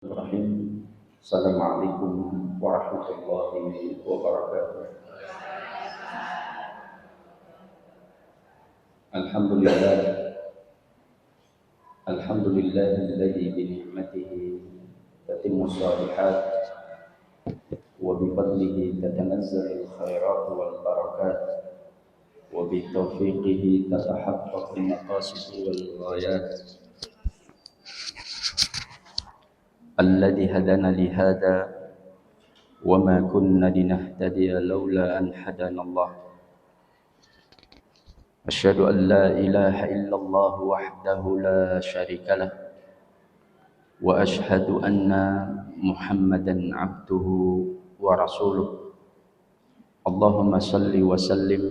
Bismillahirrahmanirrahim. Assalamualaikum warahmatullahi wabarakatuh. Alhamdulillah, alhamdulillahilladzi bi ni'matihi tatimmu shalihat wa bi fadlihi tatanazzalu khairat wal barakat wa bi taufiqihi tatahaqqaqu maqasid wal ghayat. الذي هدانا لهذا وما كنا لنهتدي لولا أن هدانا الله أشهد أن لا إله إلا الله وحده لا شريك له وأشهد أن محمدا عبده ورسوله اللهم صل وسلم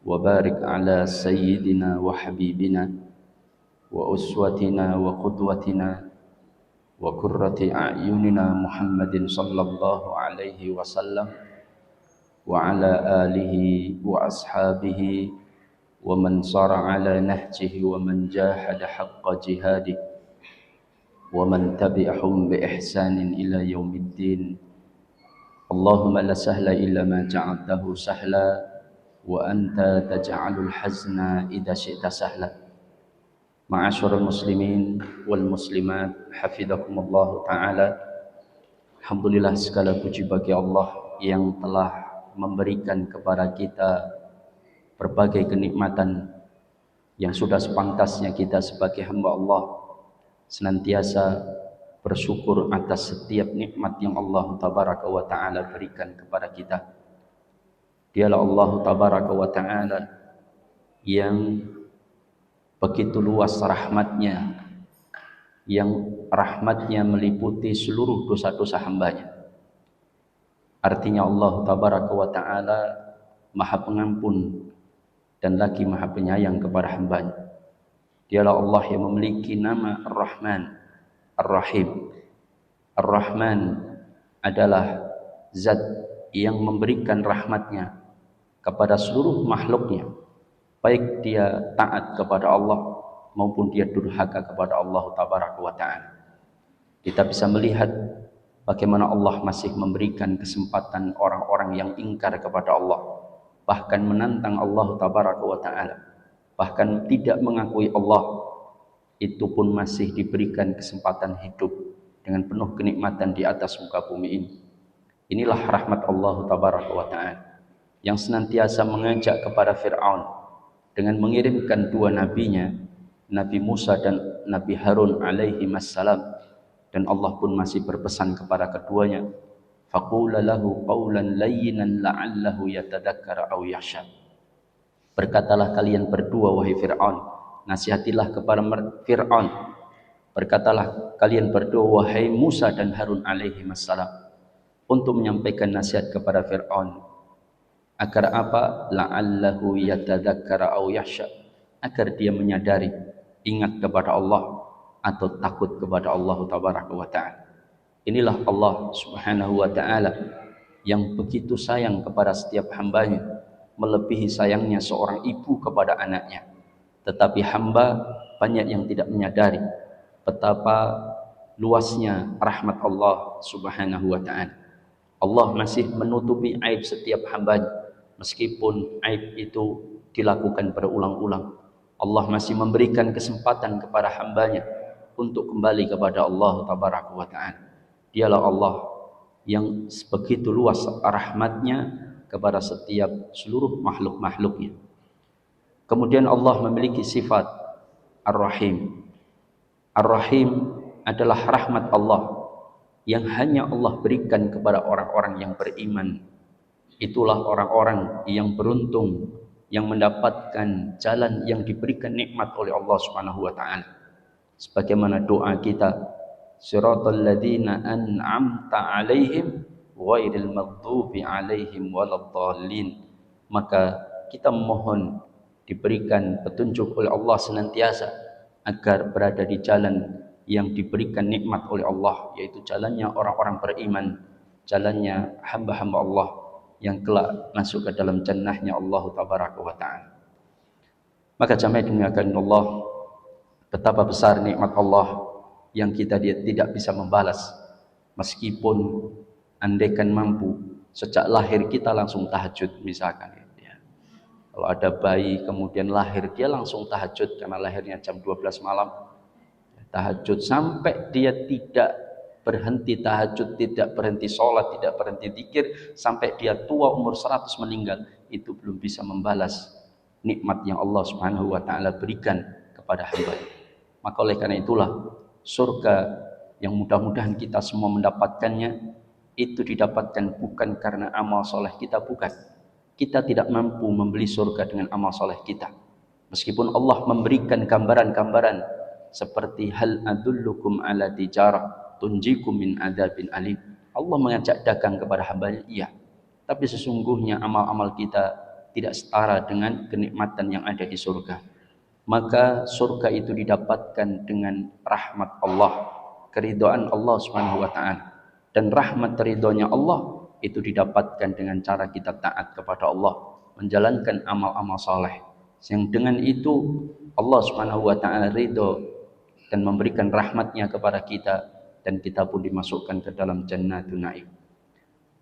وبارك على سيدنا وحبيبنا وأسوتنا وقدوتنا وقرة أعيننا محمد صلى الله عليه وسلم وعلى آله وأصحابه ومن صار على نهجه ومن جاهد حق جهاده ومن تبعهم بإحسان إلى يوم الدين اللهم لا سهل إلا ما جعلته سهلا وأنت تجعل الحزن إذا شئت سهلا. Ma'asyiral muslimin wal muslimat hafizakumullah taala. Alhamdulillah, segala puji bagi Allah yang telah memberikan kepada kita berbagai kenikmatan yang sudah sepantasnya kita sebagai hamba Allah senantiasa bersyukur atas setiap nikmat yang Allah tabaraka wa taala berikan kepada kita. Dialah Allah tabaraka wa taala yang begitu luas rahmatnya, yang rahmatnya meliputi seluruh dosa-dosa hambanya. Artinya Allah tabaraka wa ta'ala maha pengampun dan lagi maha penyayang kepada hambanya. Dialah Allah yang memiliki nama Ar-Rahman, Ar-Rahim. Ar-Rahman adalah zat yang memberikan rahmatnya kepada seluruh makhluknya, baik dia taat kepada Allah maupun dia durhaka kepada Allah tabaraka wa ta'ala. Kita bisa melihat bagaimana Allah masih memberikan kesempatan orang-orang yang ingkar kepada Allah, bahkan menantang Allah tabaraka wa ta'ala, bahkan tidak mengakui Allah, itu pun masih diberikan kesempatan hidup dengan penuh kenikmatan di atas muka bumi ini. Inilah rahmat Allah tabaraka wa ta'ala yang senantiasa mengajak kepada Fir'aun dengan mengirimkan dua nabinya, Nabi Musa dan Nabi Harun alaihi wassalam, dan Allah pun masih berpesan kepada keduanya, faqula lahu qawlan layyinan la'allahu yatadzakkara aw yakhsha. Berkatalah kalian berdua wahai Fir'aun, nasihatilah kepada Fir'aun. Berkatalah kalian berdua wahai Musa dan Harun alaihi wassalam, untuk menyampaikan nasihat kepada Fir'aun. Agar apa? La'allahu yatadzakkara aw yakhsha, agar dia menyadari, ingat kepada Allah atau takut kepada Allah tabaraka wa ta'ala. Inilah Allah subhanahu wa ta'ala yang begitu sayang kepada setiap hambanya, melebihi sayangnya seorang ibu kepada anaknya. Tetapi hamba banyak yang tidak menyadari betapa luasnya rahmat Allah subhanahu wa ta'ala. Allah masih menutupi aib setiap hambanya, meskipun aib itu dilakukan berulang-ulang. Allah masih memberikan kesempatan kepada hambanya untuk kembali kepada Allah tabaraka wa ta'ala. Dialah Allah yang begitu luas rahmatnya kepada setiap seluruh makhluk-makhluknya. Kemudian Allah memiliki sifat Ar-Rahim. Ar-Rahim adalah rahmat Allah yang hanya Allah berikan kepada orang-orang yang beriman. Itulah orang-orang yang beruntung, yang mendapatkan jalan yang diberikan nikmat oleh Allah Subhanahu wa taala. Sebagaimana doa kita, siratal ladzina an'amta 'alaihim ghairil maghdubi 'alaihim waladdallin. Maka kita mohon diberikan petunjuk oleh Allah senantiasa agar berada di jalan yang diberikan nikmat oleh Allah, yaitu jalannya orang-orang beriman, jalannya hamba-hamba Allah yang kelak masuk ke dalam jannahnya Allah tabaraka wa ta'ala. Maka jamaah dimuliakan Allah, betapa besar nikmat Allah yang kita tidak bisa membalas. Meskipun andaikan mampu, sejak lahir kita langsung tahajud misalkan. Ya. Kalau ada bayi kemudian lahir, dia langsung tahajud karena lahirnya jam 12 malam. Tahajud sampai dia tidak berhenti tahajud, tidak berhenti sholat, tidak berhenti zikir, sampai dia tua umur 100 meninggal, itu belum bisa membalas nikmat yang Allah Subhanahu wa taala berikan kepada hamba. Maka oleh karena itulah surga yang mudah-mudahan kita semua mendapatkannya, itu didapatkan bukan karena amal soleh kita, bukan. Kita tidak mampu membeli surga dengan amal soleh kita. Meskipun Allah memberikan gambaran-gambaran seperti hal adullukum ala tijarah tunjikum min adzabin alim. Allah mengajak dagang kepada hambanya, iya. Tapi sesungguhnya amal-amal kita tidak setara dengan kenikmatan yang ada di surga. Maka surga itu didapatkan dengan rahmat Allah, keridhaan Allah Subhanahu wa taala. Dan rahmat ridhonya Allah itu didapatkan dengan cara kita taat kepada Allah, menjalankan amal-amal saleh. Yang dengan itu Allah Subhanahu wa taala ridho dan memberikan rahmatnya kepada kita, dan kita pun dimasukkan ke dalam Jannatun Naim.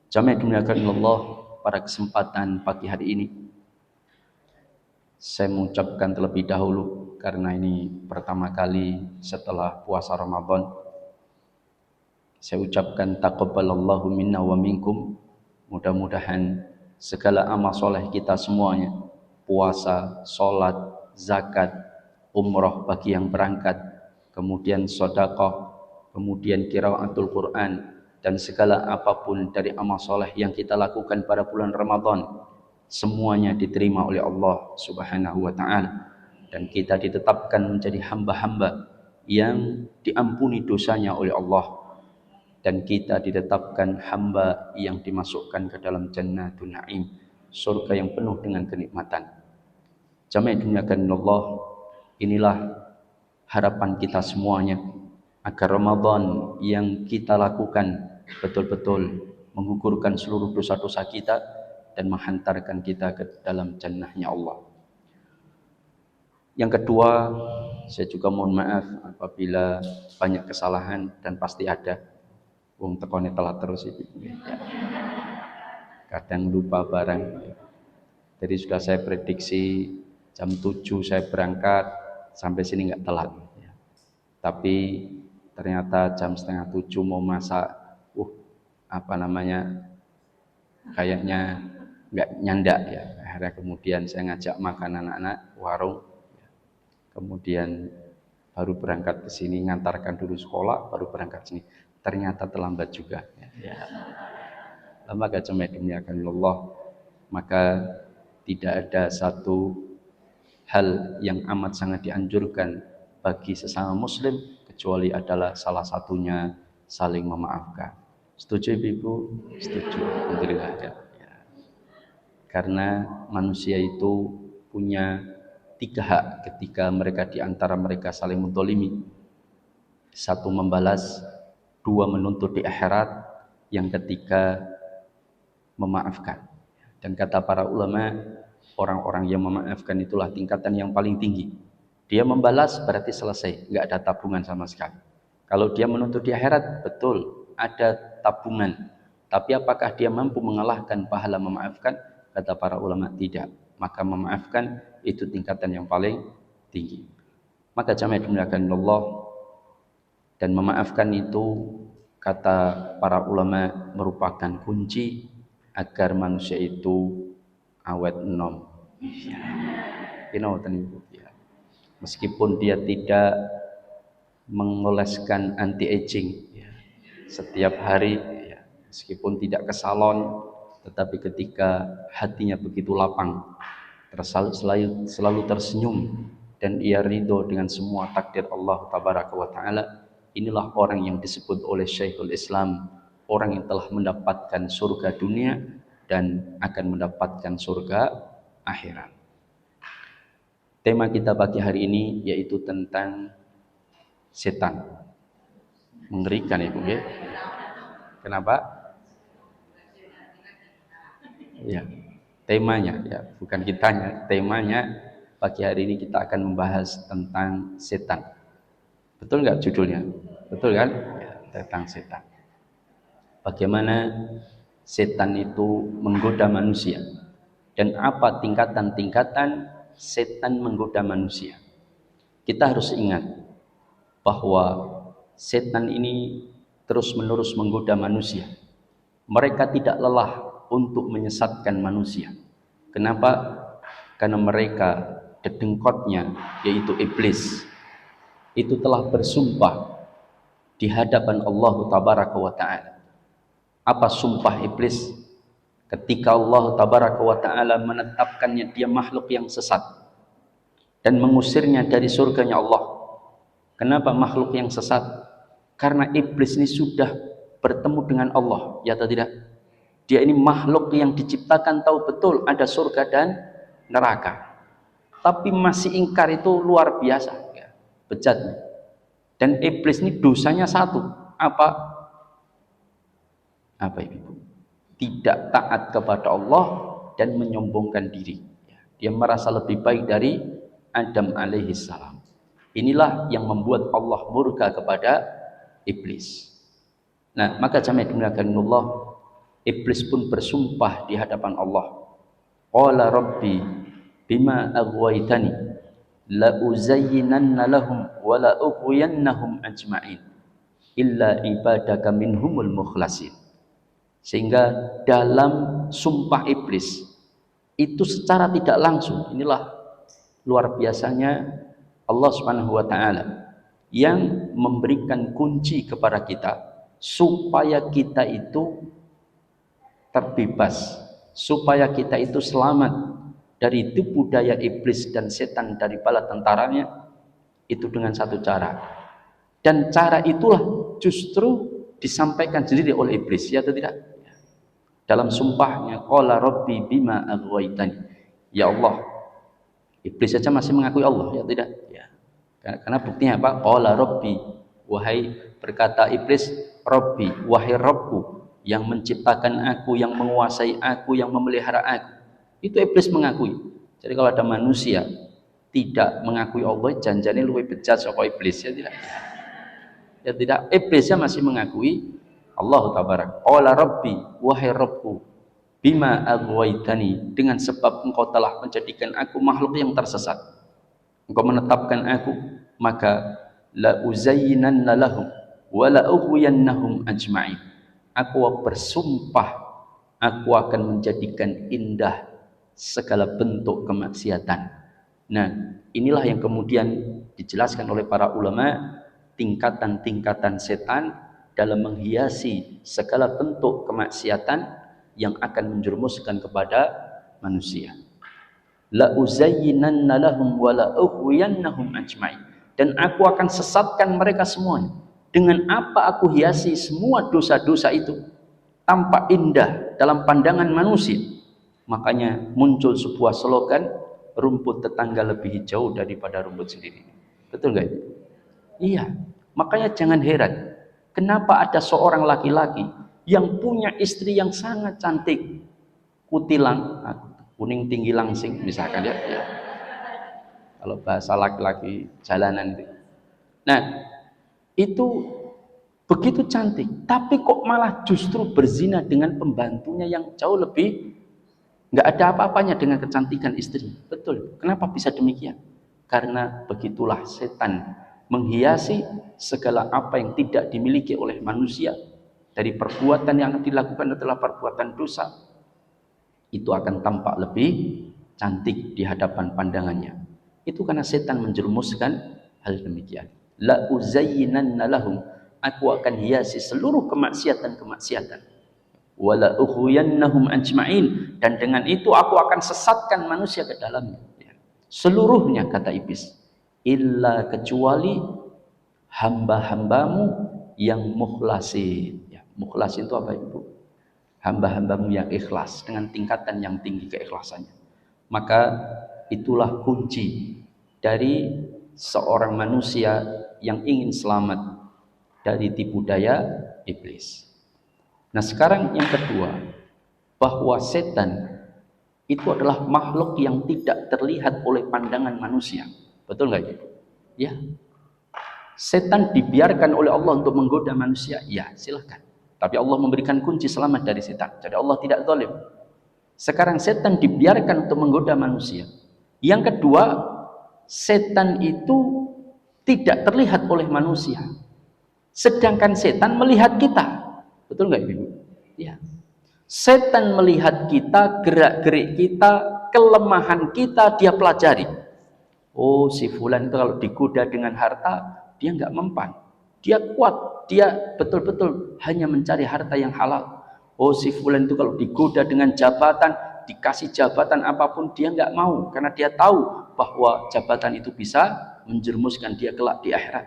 Jamaah dimuliakan Allah, pada kesempatan pagi hari ini saya mengucapkan terlebih dahulu, karena ini pertama kali setelah puasa Ramadan, saya ucapkan taqabbalallahu minna wa minkum. Mudah-mudahan segala amal soleh kita semuanya, puasa, sholat, zakat, umroh bagi yang berangkat, kemudian sedekah, kemudian qiraatul Quran, dan segala apapun dari amal soleh yang kita lakukan pada bulan Ramadan, semuanya diterima oleh Allah Subhanahu wa ta'ala, dan kita ditetapkan menjadi hamba-hamba yang diampuni dosanya oleh Allah, dan kita ditetapkan hamba yang dimasukkan ke dalam Jannatun Naim, surga yang penuh dengan kenikmatan. Jamaah dimuliakan Allah, inilah harapan kita semuanya, agar Ramadan yang kita lakukan betul-betul menggugurkan seluruh dosa-dosa kita dan menghantarkan kita ke dalam jannahnya Allah. Yang kedua, saya juga mohon maaf apabila banyak kesalahan, dan pasti ada. Wong tekone telat terus itu. Kadang lupa barang. Jadi sudah saya prediksi jam 7 saya berangkat, sampai sini nggak telat. Tapi ternyata jam setengah 7 mau masak, kayaknya nggak nyandak ya. Akhirnya kemudian saya ngajak makan anak-anak warung, kemudian baru berangkat ke sini, ngantarkan dulu sekolah, baru berangkat sini. Ternyata terlambat juga. Maka jemaah dimuliakan Allah, maka tidak ada satu hal yang amat sangat dianjurkan bagi sesama muslim kecuali adalah salah satunya saling memaafkan. Setuju Ibu? Setuju. Alhamdulillah ya. Karena manusia itu punya 3 hak ketika mereka di antara mereka saling menzalimi. 1 membalas, 2 menuntut di akhirat, yang ketiga memaafkan. Dan kata para ulama, orang-orang yang memaafkan itulah tingkatan yang paling tinggi. Dia membalas berarti selesai, nggak ada tabungan sama sekali. Kalau dia menuntut di akhirat, betul ada tabungan. Tapi apakah dia mampu mengalahkan pahala memaafkan? Kata para ulama, tidak. Maka memaafkan itu tingkatan yang paling tinggi. Maka jamaah dimuliakan Allah, dan memaafkan itu kata para ulama merupakan kunci agar manusia itu awet enom. Meskipun dia tidak mengoleskan anti aging setiap hari, meskipun tidak ke salon, tetapi ketika hatinya begitu lapang, selalu tersenyum, dan ia ridho dengan semua takdir Allah Tabaraka wa Ta'ala, inilah orang yang disebut oleh Syekhul Islam orang yang telah mendapatkan surga dunia dan akan mendapatkan surga akhirat. Tema kita pagi hari ini yaitu tentang setan. Mengerikan ya, Bu ya. Kenapa? Ya, temanya ya, bukan kitanya. Temanya pagi hari ini kita akan membahas tentang setan. Betul nggak judulnya? Betul kan? Ya, tentang setan. Bagaimana setan itu menggoda manusia dan apa tingkatan-tingkatan setan menggoda manusia. Kita harus ingat bahwa setan ini terus-menerus menggoda manusia. Mereka tidak lelah untuk menyesatkan manusia. Kenapa? Karena mereka dedengkotnya, yaitu iblis, itu telah bersumpah di hadapan Allah Tabaraka wa Ta'ala. Apa sumpah iblis? Ketika Allah Tabaraka wa Ta'ala menetapkannya dia makhluk yang sesat dan mengusirnya dari surganya Allah. Kenapa makhluk yang sesat? Karena iblis ini sudah bertemu dengan Allah, ya atau tidak? Dia ini makhluk yang diciptakan tahu betul ada surga dan neraka, tapi masih ingkar, itu luar biasa ya, bejatnya. Dan iblis ini dosanya satu, apa ibu? Tidak taat kepada Allah dan menyombongkan diri. Dia merasa lebih baik dari Adam alaihi salam. Inilah yang membuat Allah murka kepada iblis. Nah, maka jamaah dimuliakan Allah, iblis pun bersumpah di hadapan Allah. Qala rabbi bima aghwaytani la uzayyinanna lahum wa la ughwiyannahum ajma'in illa ibadaka minhumul mukhlasin. Sehingga dalam sumpah iblis itu secara tidak langsung, inilah luar biasanya Allah Subhanahu wa Ta'ala yang memberikan kunci kepada kita supaya kita itu terbebas, supaya kita itu selamat dari tipu daya iblis dan setan dari bala tentaranya, itu dengan satu cara. Dan cara itulah justru disampaikan sendiri oleh iblis, ya atau tidak? Dalam sumpahnya, qala rabbi bima aghwaytani. Ya Allah, iblis saja masih mengakui Allah, ya tidak? Ya. Karena buktinya apa? Qala rabbi, wahai, berkata iblis, rabbi, wahai Rabbku yang menciptakan aku, yang menguasai aku, yang memelihara aku. Itu iblis mengakui. Jadi kalau ada manusia tidak mengakui Allah, janjane luwih bejat saka iblis, ya tidak? Ya tidak, iblisnya masih mengakui Allah Tabarak. Qala rabbi, wahai Rabbku, bima aghwaytani, dengan sebab engkau telah menjadikan aku makhluk yang tersesat, engkau menetapkan aku, maka la uzayyinanna lahum wa la ughwiyannahum ajma'in. Aku bersumpah aku akan menjadikan indah segala bentuk kemaksiatan. Nah, inilah yang kemudian dijelaskan oleh para ulama, tingkatan-tingkatan setan dalam menghiasi segala bentuk kemaksiatan yang akan menjerumuskan kepada manusia. La uzayyinanna lahum wa la ughwiyannahum ajma'in. Dan aku akan sesatkan mereka semuanya. Dengan apa aku hiasi semua dosa-dosa itu tampak indah dalam pandangan manusia. Makanya muncul sebuah slogan, rumput tetangga lebih hijau daripada rumput sendiri. Betul nggak? Iya. Makanya jangan heran kenapa ada seorang laki-laki yang punya istri yang sangat cantik, kutilang, kuning tinggi langsing misalkan, ya. Kalau bahasa laki-laki jalanan itu. Nah, itu begitu cantik, tapi kok malah justru berzina dengan pembantunya yang jauh lebih, nggak ada apa-apanya dengan kecantikan istri. Betul. Kenapa bisa demikian? Karena begitulah setan menghiasi segala apa yang tidak dimiliki oleh manusia dari perbuatan yang dilakukan adalah perbuatan dosa. Itu akan tampak lebih cantik di hadapan pandangannya. Itu karena setan menjerumuskan hal demikian. La uzayyinanna lahum, aku akan hiasi seluruh kemaksiatan-kemaksiatan. Wala ughwiyannahum ajma'in, dan dengan itu aku akan sesatkan manusia ke dalamnya. Seluruhnya, kata iblis, illa kecuali hamba-hambamu yang mukhlasin. Ya, mukhlasin itu apa ibu? Hamba-hambamu yang ikhlas, dengan tingkatan yang tinggi keikhlasannya. Maka itulah kunci dari seorang manusia yang ingin selamat dari tipu daya iblis. Nah, sekarang yang kedua, bahwa setan itu adalah makhluk yang tidak terlihat oleh pandangan manusia. Betul nggak, Ibu? Ya. Setan dibiarkan oleh Allah untuk menggoda manusia, ya silahkan. Tapi Allah memberikan kunci selamat dari setan. Jadi Allah tidak zalim. Sekarang setan dibiarkan untuk menggoda manusia. Yang kedua, setan itu tidak terlihat oleh manusia. Sedangkan setan melihat kita. Betul nggak Ibu? Ya. Setan melihat kita, gerak-gerik kita, kelemahan kita, dia pelajari. Oh, si fulan itu kalau digoda dengan harta, dia nggak mempan. Dia kuat, dia betul-betul hanya mencari harta yang halal. Oh, si fulan itu kalau digoda dengan jabatan, dikasih jabatan apapun, dia nggak mau. Karena dia tahu bahwa jabatan itu bisa menjerumuskan dia kelak di akhirat.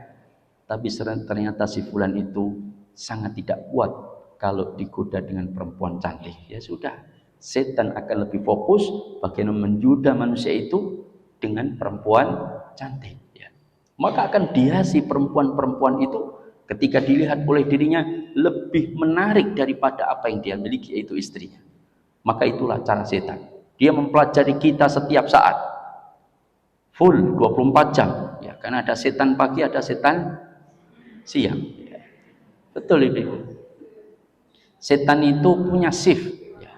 Tapi ternyata si fulan itu sangat tidak kuat kalau digoda dengan perempuan cantik. Ya sudah, setan akan lebih fokus bagaimana menjuda manusia itu dengan perempuan cantik. Ya. Maka akan dihiasi perempuan-perempuan itu ketika dilihat oleh dirinya lebih menarik daripada apa yang dia miliki, yaitu istrinya. Maka itulah cara setan. Dia mempelajari kita setiap saat. Full 24 jam. Ya, karena ada setan pagi, ada setan siang. Ya. Betul Ibu. Setan itu punya shift. Ya.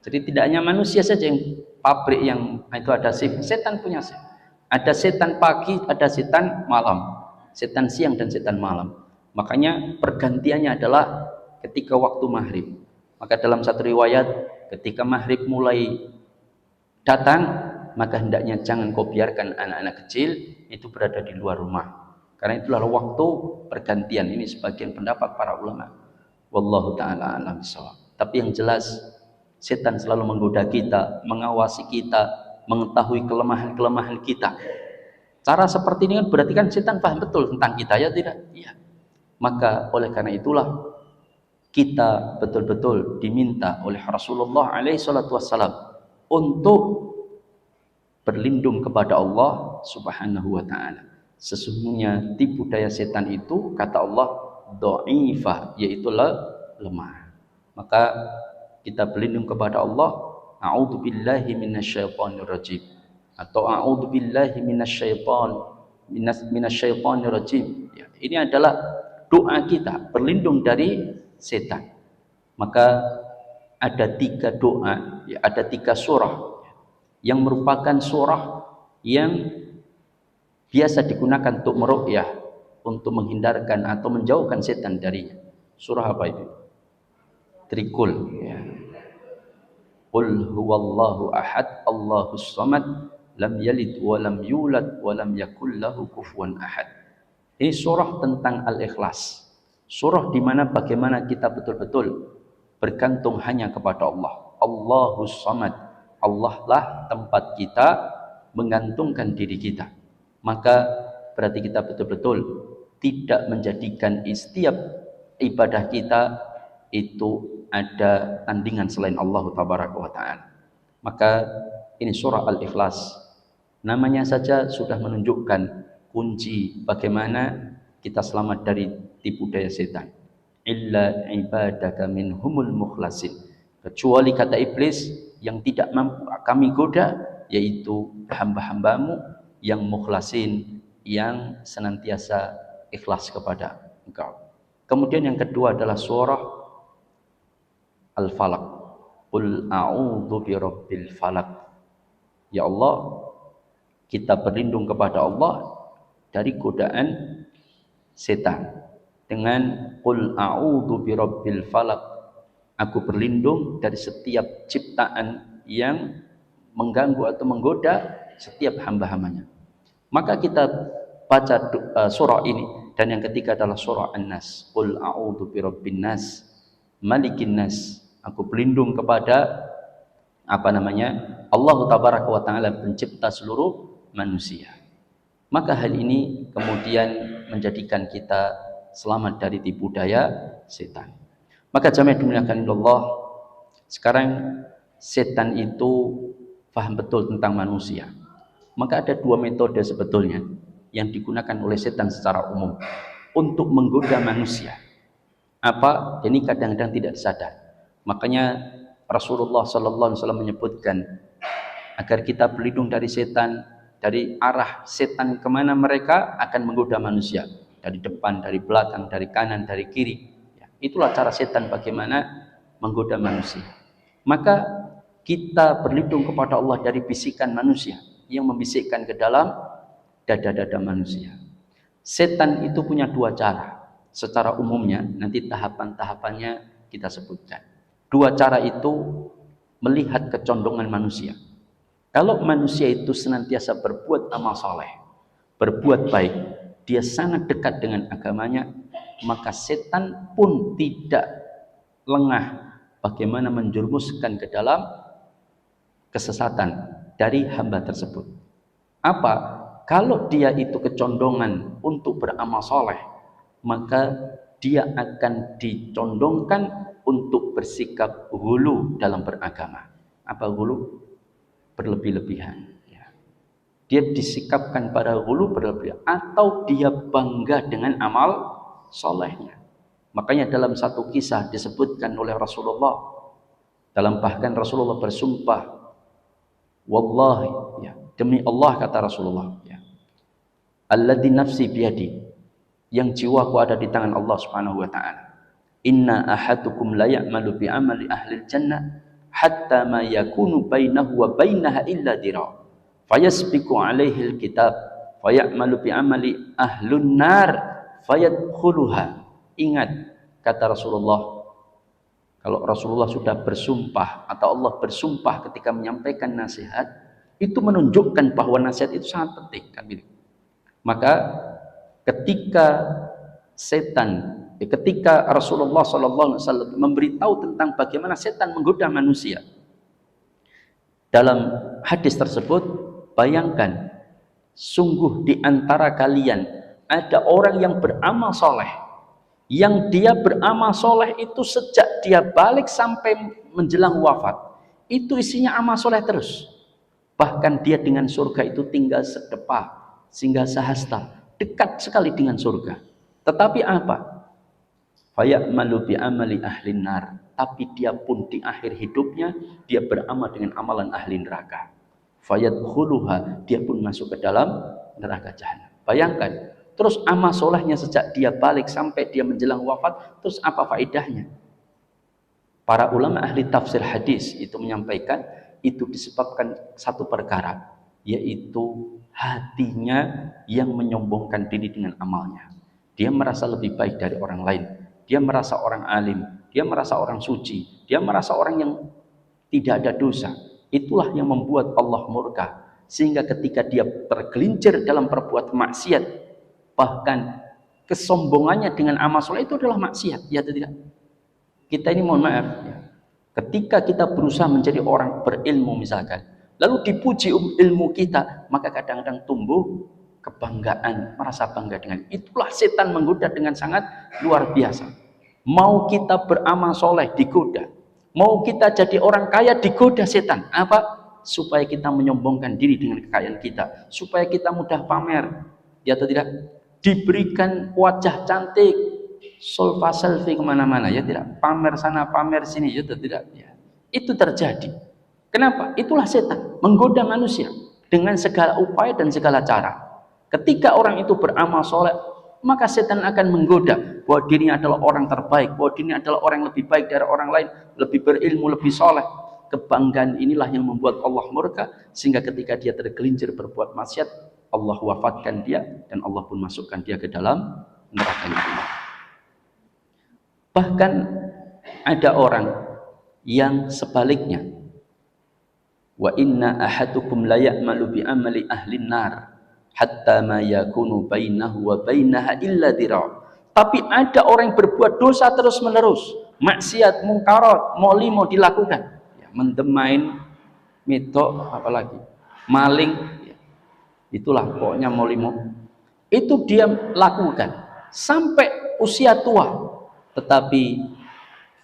Jadi tidak hanya manusia saja yang pabrik yang itu ada shift. Setan punya shift. Ada setan pagi, ada setan malam. Setan siang dan setan malam. Makanya pergantiannya adalah ketika waktu maghrib. Maka dalam satu riwayat, ketika maghrib mulai datang, maka hendaknya jangan kau biarkan anak-anak kecil itu berada di luar rumah. Karena itulah waktu pergantian. Ini sebagian pendapat para ulama. Wallahu ta'ala a'lam bishawab. Tapi yang jelas, setan selalu menggoda kita, mengawasi kita, mengetahui kelemahan-kelemahan kita. Cara seperti ini kan berarti kan setan paham betul tentang kita, ya tidak? Iya. Maka oleh karena itulah kita betul-betul diminta oleh Rasulullah SAW untuk berlindung kepada Allah Subhanahu wa ta'ala. Sesungguhnya tipu daya setan itu, kata Allah, dhaifah, yaitu lemah. Maka kita berlindung kepada Allah. A'udzubillahi minasyaitonir rajim, atau a'udzubillahi minasyaitonir rajim. Ya, ini adalah doa kita berlindung dari setan. Maka ada 3 doa, ya, ada 3 surah yang merupakan surah yang biasa digunakan untuk meruqyah, untuk menghindarkan atau menjauhkan setan darinya. Surah apa itu? Trikul. Ya. Qul huwallahu ahad, Allahus samad, lam yalid wa lam yulad wa lam yakul lahu kufuwan ahad. Ini surah tentang al-ikhlas. Surah di mana bagaimana kita betul-betul bergantung hanya kepada Allah. Allahus samad. Allah lah tempat kita menggantungkan diri kita. Maka berarti kita betul-betul tidak menjadikan setiap ibadah kita itu ada tandingan selain Allah Tabaraka wa Ta'ala. Maka ini surah Al-Ikhlas. Namanya saja sudah menunjukkan kunci bagaimana kita selamat dari tipu daya setan. Illa ibadaka minhumul mukhlasin. Kecuali kata iblis yang tidak mampu kami goda, yaitu hamba-hambamu yang mukhlasin, yang senantiasa ikhlas kepada engkau. Kemudian yang kedua adalah surah Al-Falaq. Qul a'udzu birabbil falaq. Ya Allah, kita berlindung kepada Allah dari godaan setan dengan qul a'udzu birabbil falaq. Aku berlindung dari setiap ciptaan yang mengganggu atau menggoda setiap hamba-hambanya. Maka kita baca surah ini, dan yang ketiga adalah surah An-Nas. Qul a'udzu birabbin nas, malikin nas. Aku berlindung kepada Allah Tabaraka wa Ta'ala, pencipta seluruh manusia. Maka hal ini kemudian menjadikan kita selamat dari tipu daya setan. Maka jamaah dimuliakan Allah, sekarang setan itu paham betul tentang manusia. Maka ada 2 metode sebetulnya yang digunakan oleh setan secara umum untuk menggoda manusia. Apa? Ini kadang-kadang tidak sadar. Makanya Rasulullah SAW menyebutkan agar kita berlindung dari setan, dari arah setan kemana mereka akan menggoda manusia. dari depan, dari belakang, dari kanan, dari kiri. Ya, itulah cara setan bagaimana menggoda manusia. Maka kita berlindung kepada Allah dari bisikan manusia yang membisikkan ke dalam dada-dada manusia. Setan itu punya dua cara. Secara umumnya, nanti tahapan-tahapannya kita sebutkan. Dua cara itu melihat kecondongan manusia. Kalau manusia itu senantiasa berbuat amal soleh, berbuat baik, dia sangat dekat dengan agamanya, maka setan pun tidak lengah bagaimana menjerumuskan ke dalam kesesatan dari hamba tersebut. Apa? Kalau dia itu kecondongan untuk beramal soleh, maka dia akan dicondongkan untuk bersikap hulu dalam beragama. Apa hulu? Berlebih-lebihan. Dia disikapkan pada hulu berlebihan, atau dia bangga dengan amal solehnya. Makanya dalam satu kisah disebutkan oleh Rasulullah, bahkan Rasulullah bersumpah, wallahi, ya, demi Allah kata Rasulullah, ya, alladzi nafsi biyadi, yang jiwaku ada di tangan Allah Subhanahu wa taala, inna ahadukum la ya'malu bi amali ahli jannah hatta ma yakunu bainahu wa bainaha illa dira', fayasbiqu alaihi alkitab fayamalu bi amali ahlun nar fayadkhuluha. Ingat kata Rasulullah, kalau Rasulullah sudah bersumpah atau Allah bersumpah ketika menyampaikan nasihat, itu menunjukkan bahwa nasihat itu sangat penting kan gitu. Maka ketika Rasulullah SAW memberitahu tentang bagaimana setan menggoda manusia, dalam hadis tersebut, bayangkan, sungguh di antara kalian ada orang yang beramal soleh, yang dia beramal soleh itu sejak dia balik sampai menjelang wafat, itu isinya amal soleh terus. Bahkan dia dengan surga itu tinggal sedepah, singgah sehasta, dekat sekali dengan surga. Tetapi apa? Fayamalu bi amali ahlin nar. Tapi dia pun di akhir hidupnya, dia beramal dengan amalan ahli neraka. Fayadkhuluha, dia pun masuk ke dalam neraka jahanam. Bayangkan, terus amal solehnya sejak dia balik sampai dia menjelang wafat, terus apa faedahnya? Para ulama ahli tafsir hadis itu menyampaikan, itu disebabkan satu perkara, yaitu hatinya yang menyombongkan diri dengan amalnya. Dia merasa lebih baik dari orang lain, dia merasa orang alim, dia merasa orang suci, dia merasa orang yang tidak ada dosa. Itulah yang membuat Allah murka, sehingga ketika dia tergelincir dalam perbuatan maksiat, bahkan kesombongannya dengan amal soleh itu adalah maksiat, ya atau tidak? Kita ini mohon maaf, ya, ketika kita berusaha menjadi orang berilmu misalkan, lalu dipuji ilmu kita, maka kadang-kadang tumbuh kebanggaan, merasa bangga dengan. Itulah setan menggoda dengan sangat luar biasa. Mau kita beramal soleh digoda, mau kita jadi orang kaya digoda setan. Apa? Supaya kita menyombongkan diri dengan kekayaan kita, supaya kita mudah pamer, ya atau tidak? Diberikan wajah cantik, selfie kemana-mana, ya tidak? Pamer sana, pamer sini, ya atau tidak? Ya. Itu terjadi. Kenapa? Itulah setan menggoda manusia dengan segala upaya dan segala cara. Ketika orang itu beramal soleh, maka setan akan menggoda bahwa dirinya adalah orang terbaik, bahwa dirinya adalah orang yang lebih baik dari orang lain, lebih berilmu, lebih soleh. Kebanggaan inilah yang membuat Allah murka, sehingga ketika dia tergelincir berbuat maksiat, Allah wafatkan dia dan Allah pun masukkan dia ke dalam neraka. Bahkan ada orang yang sebaliknya, wa inna ahadukum la ya'malu bi amali ahlin nar hatta ma yakunu bainahu wa bainaha illa dira'. Tapi ada orang yang berbuat dosa terus menerus, maksiat, mungkarat, mau dilakukan, ya, mendemain, mitok, apalagi maling, ya. Itulah pokoknya mau itu dia lakukan sampai usia tua, tetapi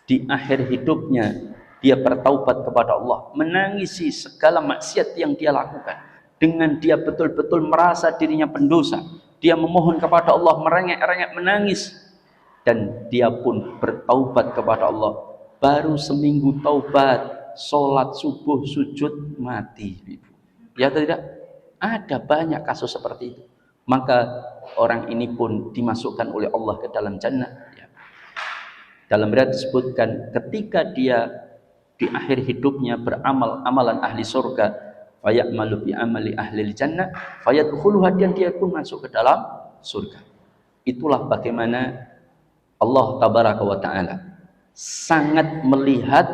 di akhir hidupnya dia bertaubat kepada Allah, menangisi segala maksiat yang dia lakukan. Dengan dia betul-betul merasa dirinya pendosa, dia memohon kepada Allah, merengek-rengek, menangis, dan dia pun bertaubat kepada Allah. Baru seminggu taubat, sholat subuh, sujud, mati. Ya atau tidak? Ada banyak kasus seperti itu. maka orang ini pun dimasukkan oleh Allah ke dalam jannah. Dalam riwayat disebutkan ketika dia di akhir hidupnya beramal amalan ahli surga, fayamalu bi amali ahli jannah fayadkhuluha, dan dia pun masuk ke dalam surga. Itulah bagaimana Allah tabaraka wa taala sangat melihat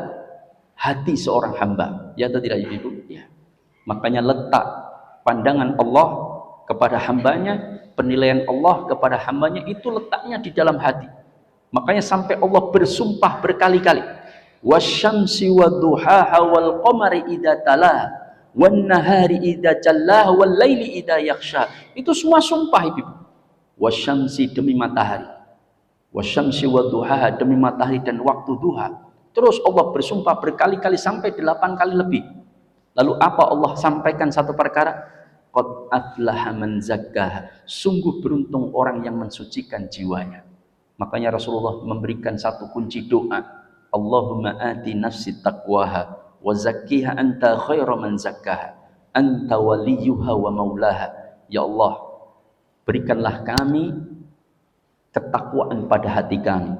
hati seorang hamba, ya atau tidak Ibu? Ya. Makanya letak pandangan Allah kepada hambanya, penilaian Allah kepada hambanya itu letaknya di dalam hati. Makanya sampai Allah bersumpah berkali-kali, wasyamsi wadduhaha wal qamari idza talaha wan nahari idza jallaha wal laili idza yaghsha. Itu semua sumpah Ibu. Wasyamsi demi matahari, wasyamsi wadduhaha demi matahari dan waktu duha. Terus Allah bersumpah berkali-kali sampai 8 kali lebih. Lalu apa Allah sampaikan satu perkara? Qad aflaha man zakkaha. Sungguh beruntung orang yang mensucikan jiwanya. Makanya Rasulullah memberikan satu kunci doa. Allahumma ati nafsi taqwaha wa zakkiha anta khairu man zakkaha. Anta waliyuha wa maulaha. Ya Allah, berikanlah kami ketakwaan pada hati kami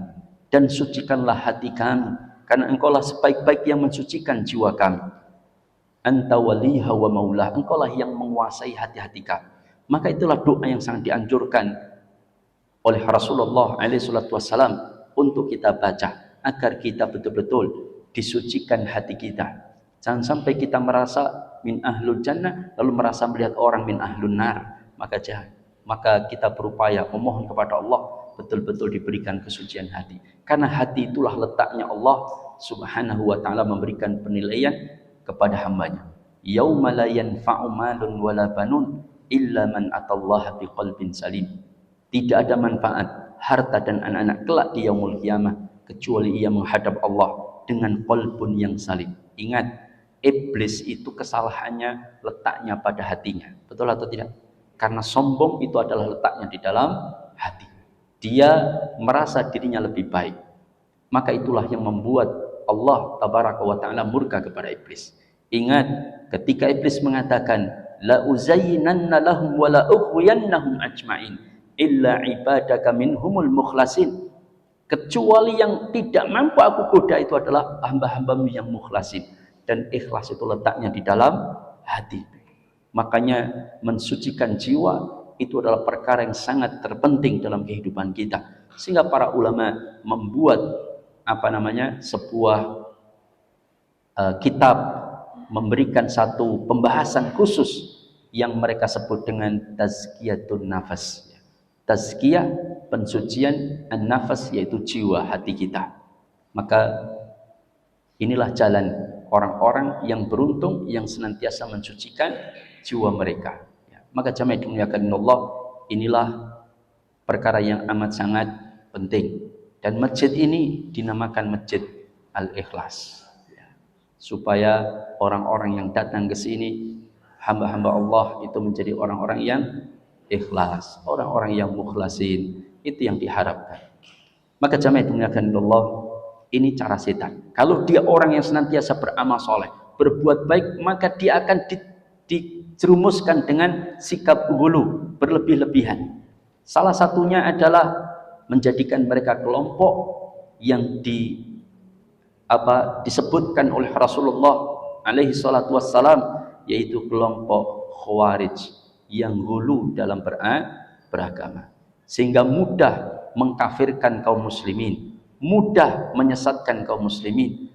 dan sucikanlah hati kami, karena Engkaulah sebaik-baik yang mensucikan jiwa kami. Anta waliha wa maulah, Engkaulah yang menguasai hati-hati kami. Maka itulah doa yang sangat dianjurkan oleh Rasulullah SAW untuk kita baca, agar kita betul-betul disucikan hati kita. Jangan sampai kita merasa min ahlul jannah lalu merasa melihat orang min ahlun nar. Maka jangan. Maka kita berupaya memohon kepada Allah betul-betul diberikan kesucian hati. Karena hati itulah letaknya Allah Subhanahu wa taala memberikan penilaian kepada hambanya. Yauma la yanfa'u malun wala banun illa man atallaha biqalbin salim. Tidak ada manfaat harta dan anak-anak kelak di yaumul qiyamah kecuali ia menghadap Allah dengan qalbun yang salim. Ingat, iblis itu kesalahannya letaknya pada hatinya. Betul atau tidak? Karena sombong itu adalah letaknya di dalam hati. Dia merasa dirinya lebih baik. Maka itulah yang membuat Allah tabaraka wa ta'ala murka kepada iblis. Ingat, ketika iblis mengatakan la uzayyinanna lahum wa la ughwiyannahum ajma'in illa ibadaka minhumul mukhlasin. Kecuali yang tidak mampu aku goda itu adalah hamba-hambamu yang mukhlasin. Dan ikhlas itu letaknya di dalam hati. Makanya mensucikan jiwa itu adalah perkara yang sangat terpenting dalam kehidupan kita. Sehingga para ulama membuat sebuah kitab, memberikan satu pembahasan khusus yang mereka sebut dengan tazkiyatun nafas. Tazkiyah, pensucian an-nafas, yaitu jiwa, hati kita. Maka inilah jalan orang-orang yang beruntung yang senantiasa mensucikan jiwa mereka. Maka jamaah dimuliakan Allah, inilah perkara yang amat sangat penting. Dan masjid ini dinamakan Masjid Al-Ikhlas. Supaya orang-orang yang datang ke sini, hamba-hamba Allah itu menjadi orang-orang yang ikhlas, orang-orang yang mukhlasin. Itu yang diharapkan. Maka jamaah dimuliakan Allah, ini cara setan. Kalau dia orang yang senantiasa beramal soleh, berbuat baik, maka dia akan dijerumuskan dengan sikap hulu, berlebih-lebihan. Salah satunya adalah menjadikan mereka kelompok yang disebutkan oleh Rasulullah alaihi salatu wassalam, yaitu kelompok Khawarij yang hulu dalam beragama, sehingga mudah mengkafirkan kaum muslimin, mudah menyesatkan kaum muslimin,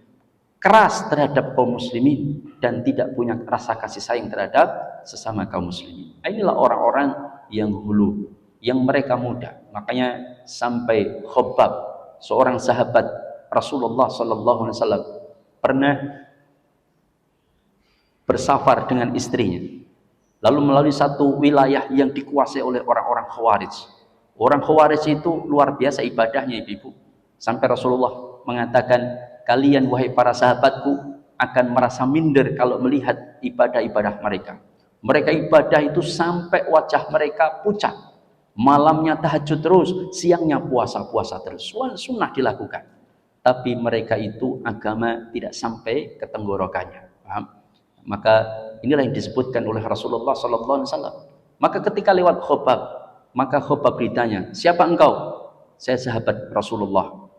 keras terhadap kaum muslimin, dan tidak punya rasa kasih sayang terhadap sesama kaum muslimin. Inilah orang-orang yang hulu, yang mereka mudah. Makanya sampai Khabbab, seorang sahabat Rasulullah sallallahu alaihi wasallam, pernah bersafar dengan istrinya, lalu melalui satu wilayah yang dikuasai oleh orang-orang Khawarij. Orang Khawarij itu luar biasa ibadahnya, ibu-ibu. Sampai Rasulullah mengatakan, kalian wahai para sahabatku akan merasa minder kalau melihat ibadah-ibadah mereka. Mereka ibadah itu sampai wajah mereka pucat. Malamnya tahajud terus, siangnya puasa terus. Sunnah dilakukan. Tapi mereka itu agama tidak sampai ke tenggorokannya. Paham? Maka inilah yang disebutkan oleh Rasulullah sallallahu alaihi wasallam. Maka ketika lewat Khobab, maka Khobab ditanya, siapa engkau? Saya sahabat Rasulullah.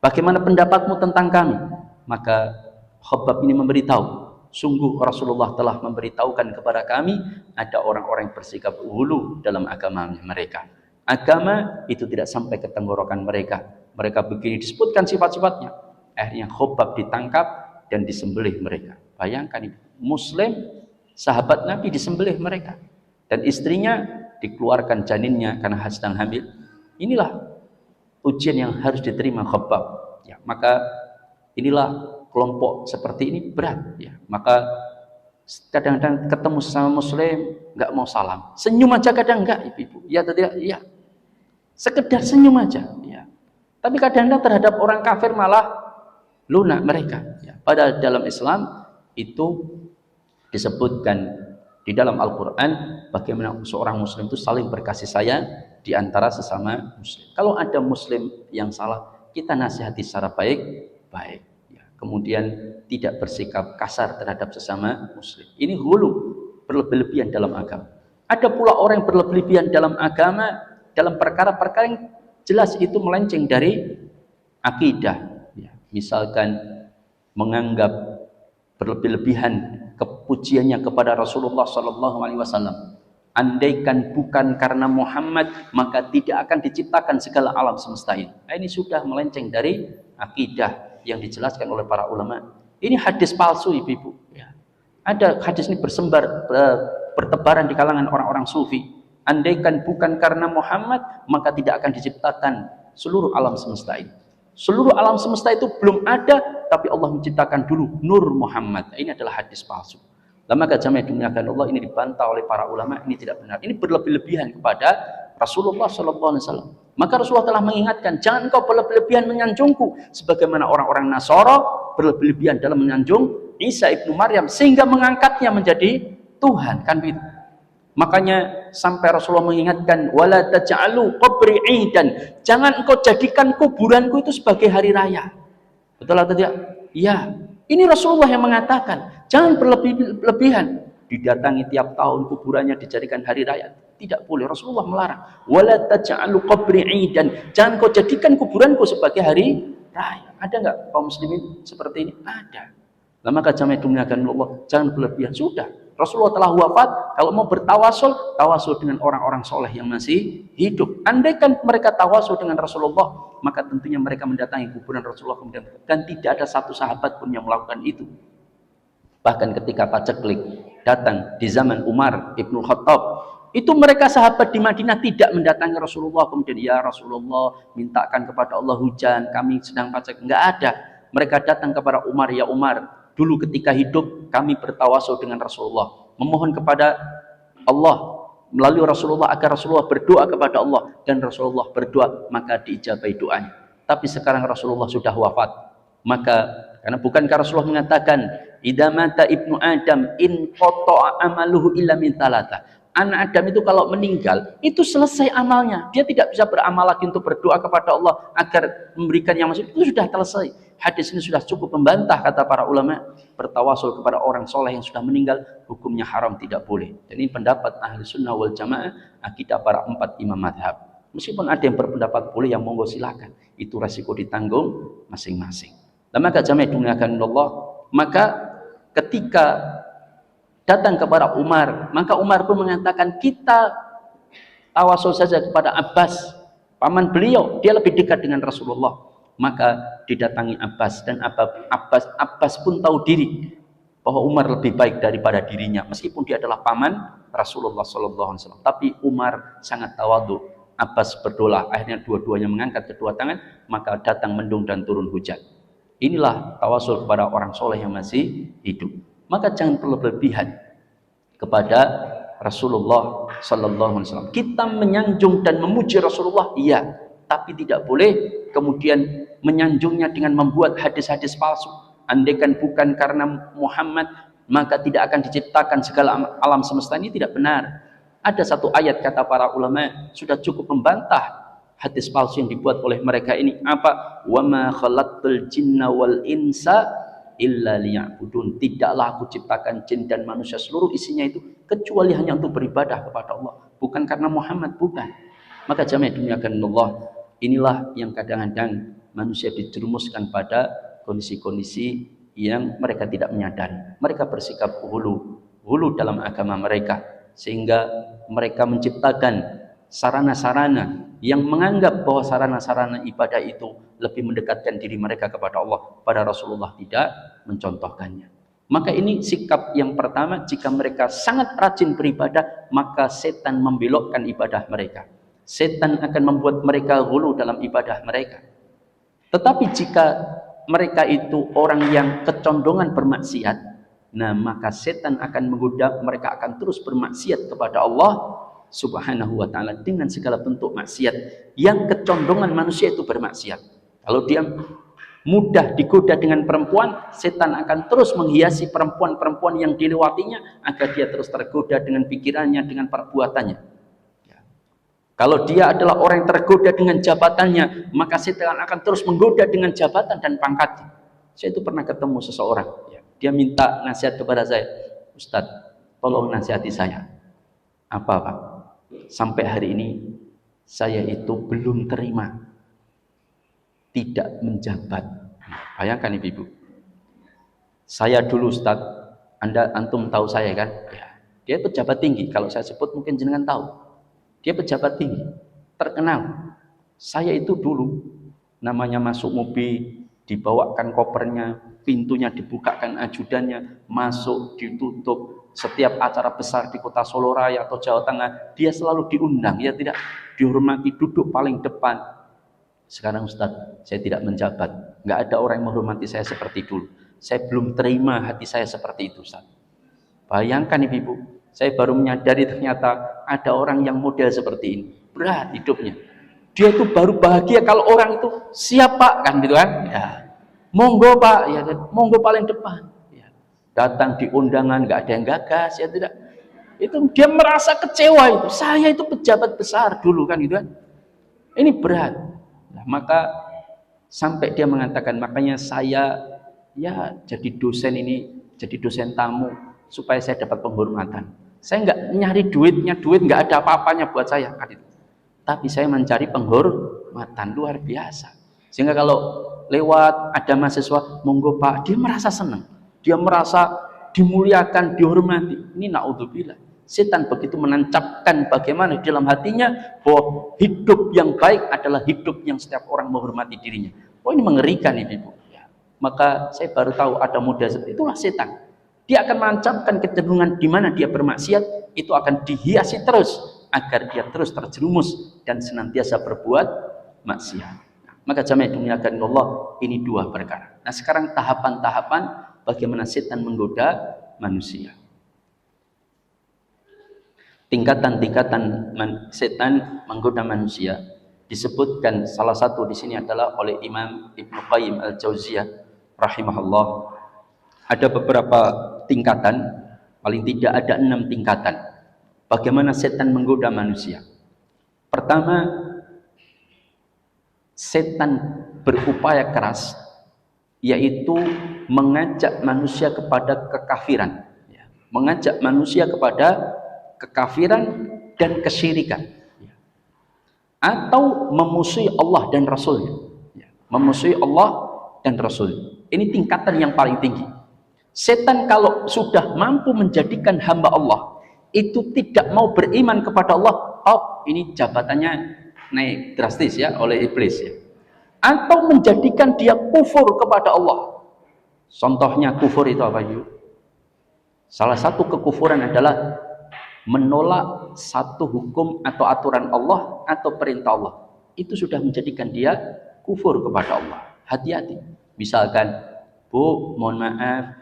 Bagaimana pendapatmu tentang kami? Maka Khobab ini memberitahu, sungguh Rasulullah telah memberitahukan kepada kami ada orang-orang yang bersikap hulu dalam agama mereka. Agama itu tidak sampai ke tenggorokan mereka. Mereka begini, disebutkan sifat-sifatnya. Akhirnya Khobab ditangkap dan disembelih mereka. Bayangkan, Muslim, sahabat Nabi disembelih mereka. Dan istrinya dikeluarkan janinnya karena sedang hamil. Inilah ujian yang harus diterima Khobab. Ya, maka inilah kelompok seperti ini berat. Ya, maka kadang-kadang ketemu sama Muslim nggak mau salam, senyum aja kadang nggak, ibu-ibu. Ya atau tidak? Ya, sekedar senyum aja. Ya. Tapi kadang-kadang terhadap orang kafir malah lunak mereka. Ya. Padahal dalam Islam itu disebutkan di dalam Al-Quran bagaimana seorang Muslim itu saling berkasih sayang di antara sesama Muslim. Kalau ada Muslim yang salah, kita nasihati secara baik-baik. Ya. Kemudian tidak bersikap kasar terhadap sesama Muslim. Ini hulu, berlebihan dalam agama. Ada pula orang yang berlebihan dalam agama, dalam perkara-perkara yang jelas itu melenceng dari akidah. Ya. Misalkan menganggap berlebihan kepujiannya kepada Rasulullah SAW. Andaikan bukan karena Muhammad, maka tidak akan diciptakan segala alam semesta ini. Nah, ini sudah melenceng dari akidah yang dijelaskan oleh para ulama. Ini hadis palsu, ibu-ibu. Ya. Ada hadis ini bertebaran di kalangan orang-orang sufi. Andaikan bukan karena Muhammad, maka tidak akan diciptakan seluruh alam semesta ini. Seluruh alam semesta itu belum ada, tapi Allah menciptakan dulu Nur Muhammad. Ini adalah hadis palsu. Maka jamaah dimuliakan Allah, ini dibantah oleh para ulama, ini tidak benar. Ini berlebihan kepada Rasulullah SAW. Maka Rasulullah telah mengingatkan, jangan kau berlebihan menyanjungku, sebagaimana orang-orang Nasara berlebihan dalam menyanjung Isa ibnu Maryam sehingga mengangkatnya menjadi Tuhan, kan begitu. Makanya sampai Rasulullah mengingatkan, wala taj'alu qabri 'idan, jangan engkau jadikan kuburanku itu sebagai hari raya. Betul atau tidak? Ya, ini Rasulullah yang mengatakan, jangan berlebihan. Didatangi tiap tahun kuburannya dijadikan hari raya, tidak boleh. Rasulullah melarang, wala taj'alu qabri 'idan, jangan kau jadikan kuburanku sebagai hari raya. Ada enggak kaum muslimin seperti ini? Ada. Maka jamaah dimuliakan Allah, jangan berlebihan. Sudah, Rasulullah telah wafat. Kalau mau bertawasul, tawasul dengan orang-orang soleh yang masih hidup. Andaikan mereka tawasul dengan Rasulullah, maka tentunya mereka mendatangi kuburan Rasulullah kemudian, dan tidak ada satu sahabat pun yang melakukan itu. Bahkan ketika paceklik datang di zaman Umar ibnu Khattab, itu mereka sahabat di Madinah tidak mendatangi Rasulullah kemudian, ya Rasulullah, mintakan kepada Allah hujan, kami sedang paceklik. Enggak ada. Mereka datang kepada Umar, ya Umar, dulu ketika hidup kami bertawasul dengan Rasulullah, memohon kepada Allah melalui Rasulullah agar Rasulullah berdoa kepada Allah, dan Rasulullah berdoa maka diijabahi doanya. Tapi sekarang Rasulullah sudah wafat, maka karena bukankah Rasulullah mengatakan, idza mata ibnu Adam in qata'a amaluhu illa min thalatha. Anak Adam itu kalau meninggal itu selesai amalnya, dia tidak bisa beramal lagi untuk berdoa kepada Allah agar memberikan yang masih, itu sudah selesai. Hadis ini sudah cukup membantah, kata para ulama, bertawasul kepada orang soleh yang sudah meninggal hukumnya haram, tidak boleh. Dan ini pendapat ahli sunnah wal jamaah, akidah para 4 imam madhab. Meskipun ada yang berpendapat boleh, yang monggo silakan, itu resiko ditanggung masing-masing. Maka jamaah dimuliakan Allah, maka ketika datang kepada Umar, maka Umar pun mengatakan, kita tawasul saja kepada Abbas, paman beliau, dia lebih dekat dengan Rasulullah. Maka didatangi Abbas, dan Abbas pun tahu diri bahwa Umar lebih baik daripada dirinya, meskipun dia adalah paman Rasulullah SAW. Tapi Umar sangat tawadhu. Abbas berdoa, akhirnya dua-duanya mengangkat kedua tangan, maka datang mendung dan turun hujan. Inilah tawasul kepada orang soleh yang masih hidup. Maka jangan berlebihan kepada Rasulullah SAW. Kita menyanjung dan memuji Rasulullah, iya, tapi tidak boleh kemudian menyanjungnya dengan membuat hadis-hadis palsu. Andaikan bukan karena Muhammad, maka tidak akan diciptakan segala alam semesta, ini tidak benar. Ada satu ayat, kata para ulama, sudah cukup membantah hadis palsu yang dibuat oleh mereka ini. Apa? Wa ma khalaqtul jinna wal insa illa liya'budun. Tidaklah aku ciptakan jin dan manusia seluruh isinya itu kecuali hanya untuk beribadah kepada Allah, bukan karena Muhammad, bukan. Maka jamaah dimuliakan Allah, inilah yang kadang-kadang manusia dijerumuskan pada kondisi-kondisi yang mereka tidak menyadari. Mereka bersikap hulu dalam agama mereka, sehingga mereka menciptakan sarana-sarana yang menganggap bahwa sarana-sarana ibadah itu lebih mendekatkan diri mereka kepada Allah, pada Rasulullah tidak mencontohkannya. Maka ini sikap yang pertama, jika mereka sangat rajin beribadah, maka setan membelokkan ibadah mereka. Setan akan membuat mereka ghulu dalam ibadah mereka. Tetapi jika mereka itu orang yang kecondongan bermaksiat, nah maka setan akan menggoda mereka, akan terus bermaksiat kepada Allah Subhanahu wa ta'ala dengan segala bentuk maksiat yang kecondongan manusia itu bermaksiat. Kalau dia mudah digoda dengan perempuan, setan akan terus menghiasi perempuan-perempuan yang dilewatinya agar dia terus tergoda dengan pikirannya, dengan perbuatannya. Kalau dia adalah orang yang tergoda dengan jabatannya, maka setan akan terus menggoda dengan jabatan dan pangkatnya. Saya itu pernah ketemu seseorang, dia minta nasihat kepada saya, Ustadz, tolong nasihati saya. Apa Pak? Sampai hari ini saya itu belum terima tidak menjabat. Bayangkan ibu-ibu, saya dulu Ustaz, antum tahu saya kan? Ya, dia pejabat tinggi. Kalau saya sebut mungkin jenengan tahu. Dia pejabat tinggi, terkenal. Saya itu dulu namanya masuk mobil, dibawakan kopernya, pintunya dibukakan ajudannya, masuk ditutup. Setiap acara besar di kota Solo Raya atau Jawa Tengah, dia selalu diundang, ya tidak, dihormati, duduk paling depan. Sekarang Ustaz, saya tidak menjabat, nggak ada orang yang menghormati saya seperti dulu. Saya belum terima hati saya seperti itu, Ustaz. Bayangkan ibu-ibu, saya baru menyadari ternyata ada orang yang model seperti ini. Berat hidupnya. Dia itu baru bahagia kalau orang itu siap Pak, kan gitu kan? Ya. Monggo Pak, ya, monggo paling depan. Datang di undangan nggak ada yang gagas, ya tidak. Itu dia merasa kecewa itu. Saya itu pejabat besar dulu kan gitu kan. Ini berat. Nah, maka sampai dia mengatakan, makanya saya ya jadi dosen ini, jadi dosen tamu supaya saya dapat penghormatan. Saya nggak nyari duitnya, duit nggak ada apa-apanya buat saya kan itu. Tapi saya mencari penghormatan luar biasa. Sehingga kalau lewat ada mahasiswa, monggo Pak, dia merasa senang. Dia merasa dimuliakan, dihormati. Ini naudzubillah. Setan begitu menancapkan bagaimana di dalam hatinya bahwa hidup yang baik adalah hidup yang setiap orang menghormati dirinya. Oh, ini mengerikan ibu. Ya. Maka saya baru tahu ada model seperti itulah setan. Dia akan menancapkan kecenderungan di mana dia bermaksiat, itu akan dihiasi terus agar dia terus terjerumus dan senantiasa berbuat maksiat. Maka jamaah dimuliakan Allah, ini dua perkara. Nah, sekarang tahapan-tahapan bagaimana setan menggoda manusia. Tingkatan-tingkatan setan menggoda manusia disebutkan, salah satu di sini adalah oleh Imam Ibnu Qayyim Al-Jauziyah rahimahullah. Ada beberapa tingkatan, paling tidak ada 6 tingkatan bagaimana setan menggoda manusia. Pertama, setan berupaya keras, yaitu mengajak manusia kepada kekafiran, mengajak manusia kepada kekafiran dan kesyirikan, atau memusuhi Allah dan Rasulnya, memusuhi Allah dan Rasul. Ini tingkatan yang paling tinggi. Setan kalau sudah mampu menjadikan hamba Allah itu tidak mau beriman kepada Allah, ini jabatannya naik drastis ya oleh iblis ya. Atau menjadikan dia kufur kepada Allah. Contohnya kufur itu apa yuk? Salah satu kekufuran adalah menolak satu hukum atau aturan Allah atau perintah Allah. Itu sudah menjadikan dia kufur kepada Allah. Hati-hati. Misalkan, Bu, mohon maaf,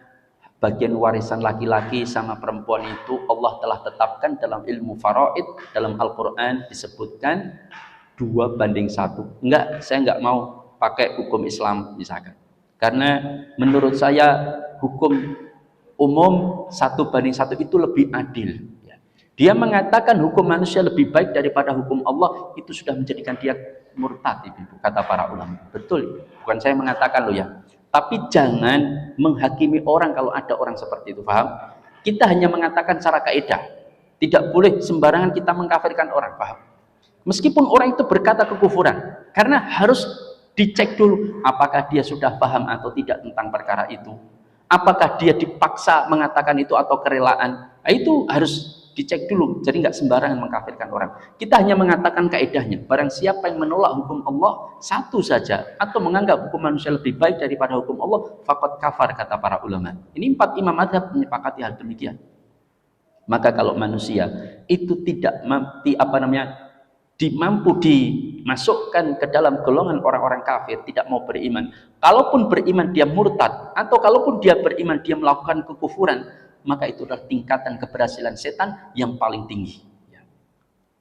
bagian warisan laki-laki sama perempuan itu Allah telah tetapkan dalam ilmu faraid, dalam Al-Quran disebutkan 2:1. Enggak, saya enggak mau pakai hukum Islam misalkan. Karena menurut saya hukum umum 1:1 itu lebih adil. Dia mengatakan hukum manusia lebih baik daripada hukum Allah, itu sudah menjadikan dia murtad, kata para ulama. Betul, bukan saya mengatakan loh ya. Tapi jangan menghakimi orang kalau ada orang seperti itu, paham? Kita hanya mengatakan secara kaidah. Tidak boleh sembarangan kita mengkafirkan orang, paham? Meskipun orang itu berkata kekufuran, karena harus dicek dulu apakah dia sudah paham atau tidak tentang perkara itu. Apakah dia dipaksa mengatakan itu atau kerelaan. Nah, itu harus dicek dulu. Jadi nggak sembarangan mengkafirkan orang. Kita hanya mengatakan kaidahnya. Barang siapa yang menolak hukum Allah satu saja atau menganggap hukum manusia lebih baik daripada hukum Allah, faqad kafar, kata para ulama. Ini 4 imam mazhab menyepakati hal demikian. Maka kalau manusia itu tidak mampu dimasukkan ke dalam golongan orang-orang kafir, tidak mau beriman. Kalaupun beriman dia murtad, atau kalaupun dia beriman dia melakukan kekufuran, maka itu adalah tingkatan keberhasilan setan yang paling tinggi.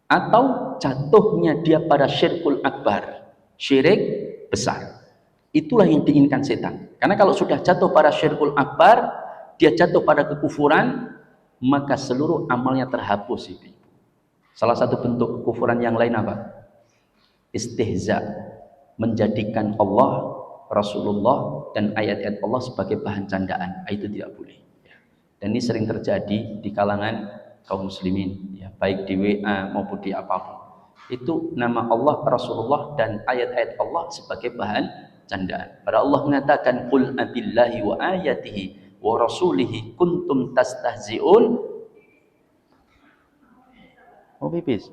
Atau jatuhnya dia pada syirkul akbar, syirik besar. Itulah yang diinginkan setan. Karena kalau sudah jatuh pada syirkul akbar, dia jatuh pada kekufuran, maka seluruh amalnya terhapus. Salah satu bentuk kekufuran yang lain apa? Istihza, menjadikan Allah, Rasulullah dan ayat-ayat Allah sebagai bahan candaan. Itu tidak boleh. Dan ini sering terjadi di kalangan kaum muslimin, ya, baik di WA maupun di apapun. Itu nama Allah, Rasulullah dan ayat-ayat Allah sebagai bahan candaan. Padahal Allah mengatakan, "Qul abillahi wa ayatihi wa rasulihi kuntum tastahzi'un." Oh pipis.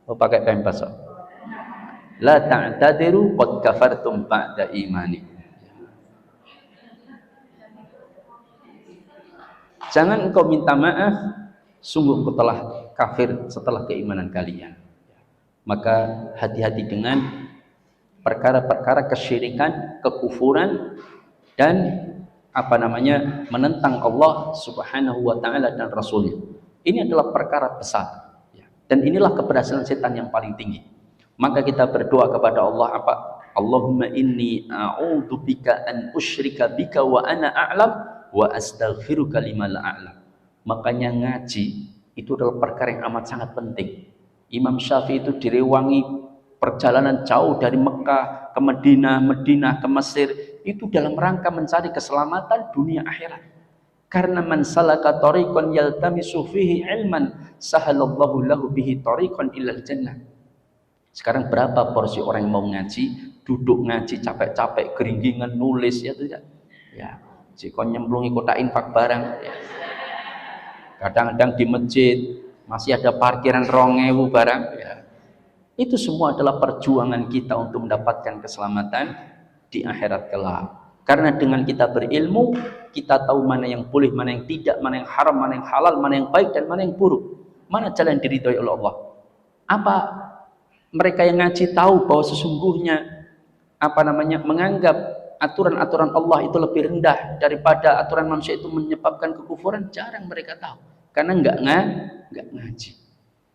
Oh pakai pempas. La ta'tadiru qad kafartum ba'da imanikum. Jangan engkau minta maaf, sungguh engkau telah kafir setelah keimanan kalian. Maka hati-hati dengan perkara-perkara kesyirikan, kekufuran dan menentang Allah Subhanahu wa taala dan Rasulnya. Ini adalah perkara besar. Dan inilah keberhasilan setan yang paling tinggi. Maka kita berdoa kepada Allah apa? Allahumma inni a'udzubika an usyrika bika wa ana a'lam wa astaghfiruka lima la a'lam. Makanya ngaji itu adalah perkara yang amat sangat penting. Imam Syafi'i itu direwangi perjalanan jauh dari Mekah ke Madinah ke Mesir itu dalam rangka mencari keselamatan dunia akhirat. Karena man salaka tariqan yaltamisu fihi ilman sahalallahu lahu bihi tariqan ilal jannah. Sekarang berapa porsi orang yang mau ngaji, duduk ngaji capek-capek, geringgingan nulis ya tidak? Ya, jika nyemplungi kotak infak barang ya. Kadang-kadang di masjid masih ada parkiran 2.000 barang ya. Itu semua adalah perjuangan kita untuk mendapatkan keselamatan di akhirat kelak. Karena dengan kita berilmu, kita tahu mana yang boleh, mana yang tidak, mana yang haram, mana yang halal, mana yang baik dan mana yang buruk. Mana jalan yang diridhoi oleh Allah. Apa mereka yang ngaji tahu bahwa sesungguhnya menganggap aturan-aturan Allah itu lebih rendah daripada aturan manusia itu menyebabkan kekufuran? Jarang mereka tahu. Karena enggak ngaji.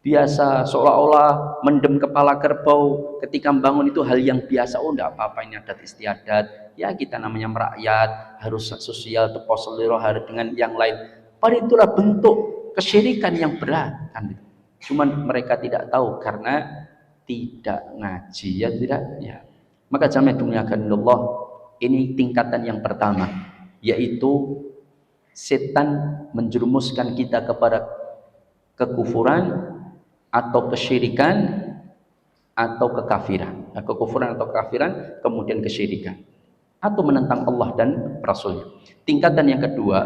Biasa seolah-olah mendem kepala kerbau ketika membangun itu hal yang biasa. Oh enggak apa-apa, ini adat istiadat. Ya kita namanya merakyat, harus sosial, tepos seliro hari dengan yang lain. Padahal itulah bentuk kesyirikan yang berat kan. Cuman mereka tidak tahu karena tidak ngaji ya tidak ya. Maka jamaah dimuliakan Allah, ini tingkatan yang pertama, yaitu setan menjerumuskan kita kepada kekufuran atau kesyirikan atau kekafiran. Kekufuran atau kekafiran kemudian kesyirikan atau menentang Allah dan Rasulnya. Tingkatan yang kedua,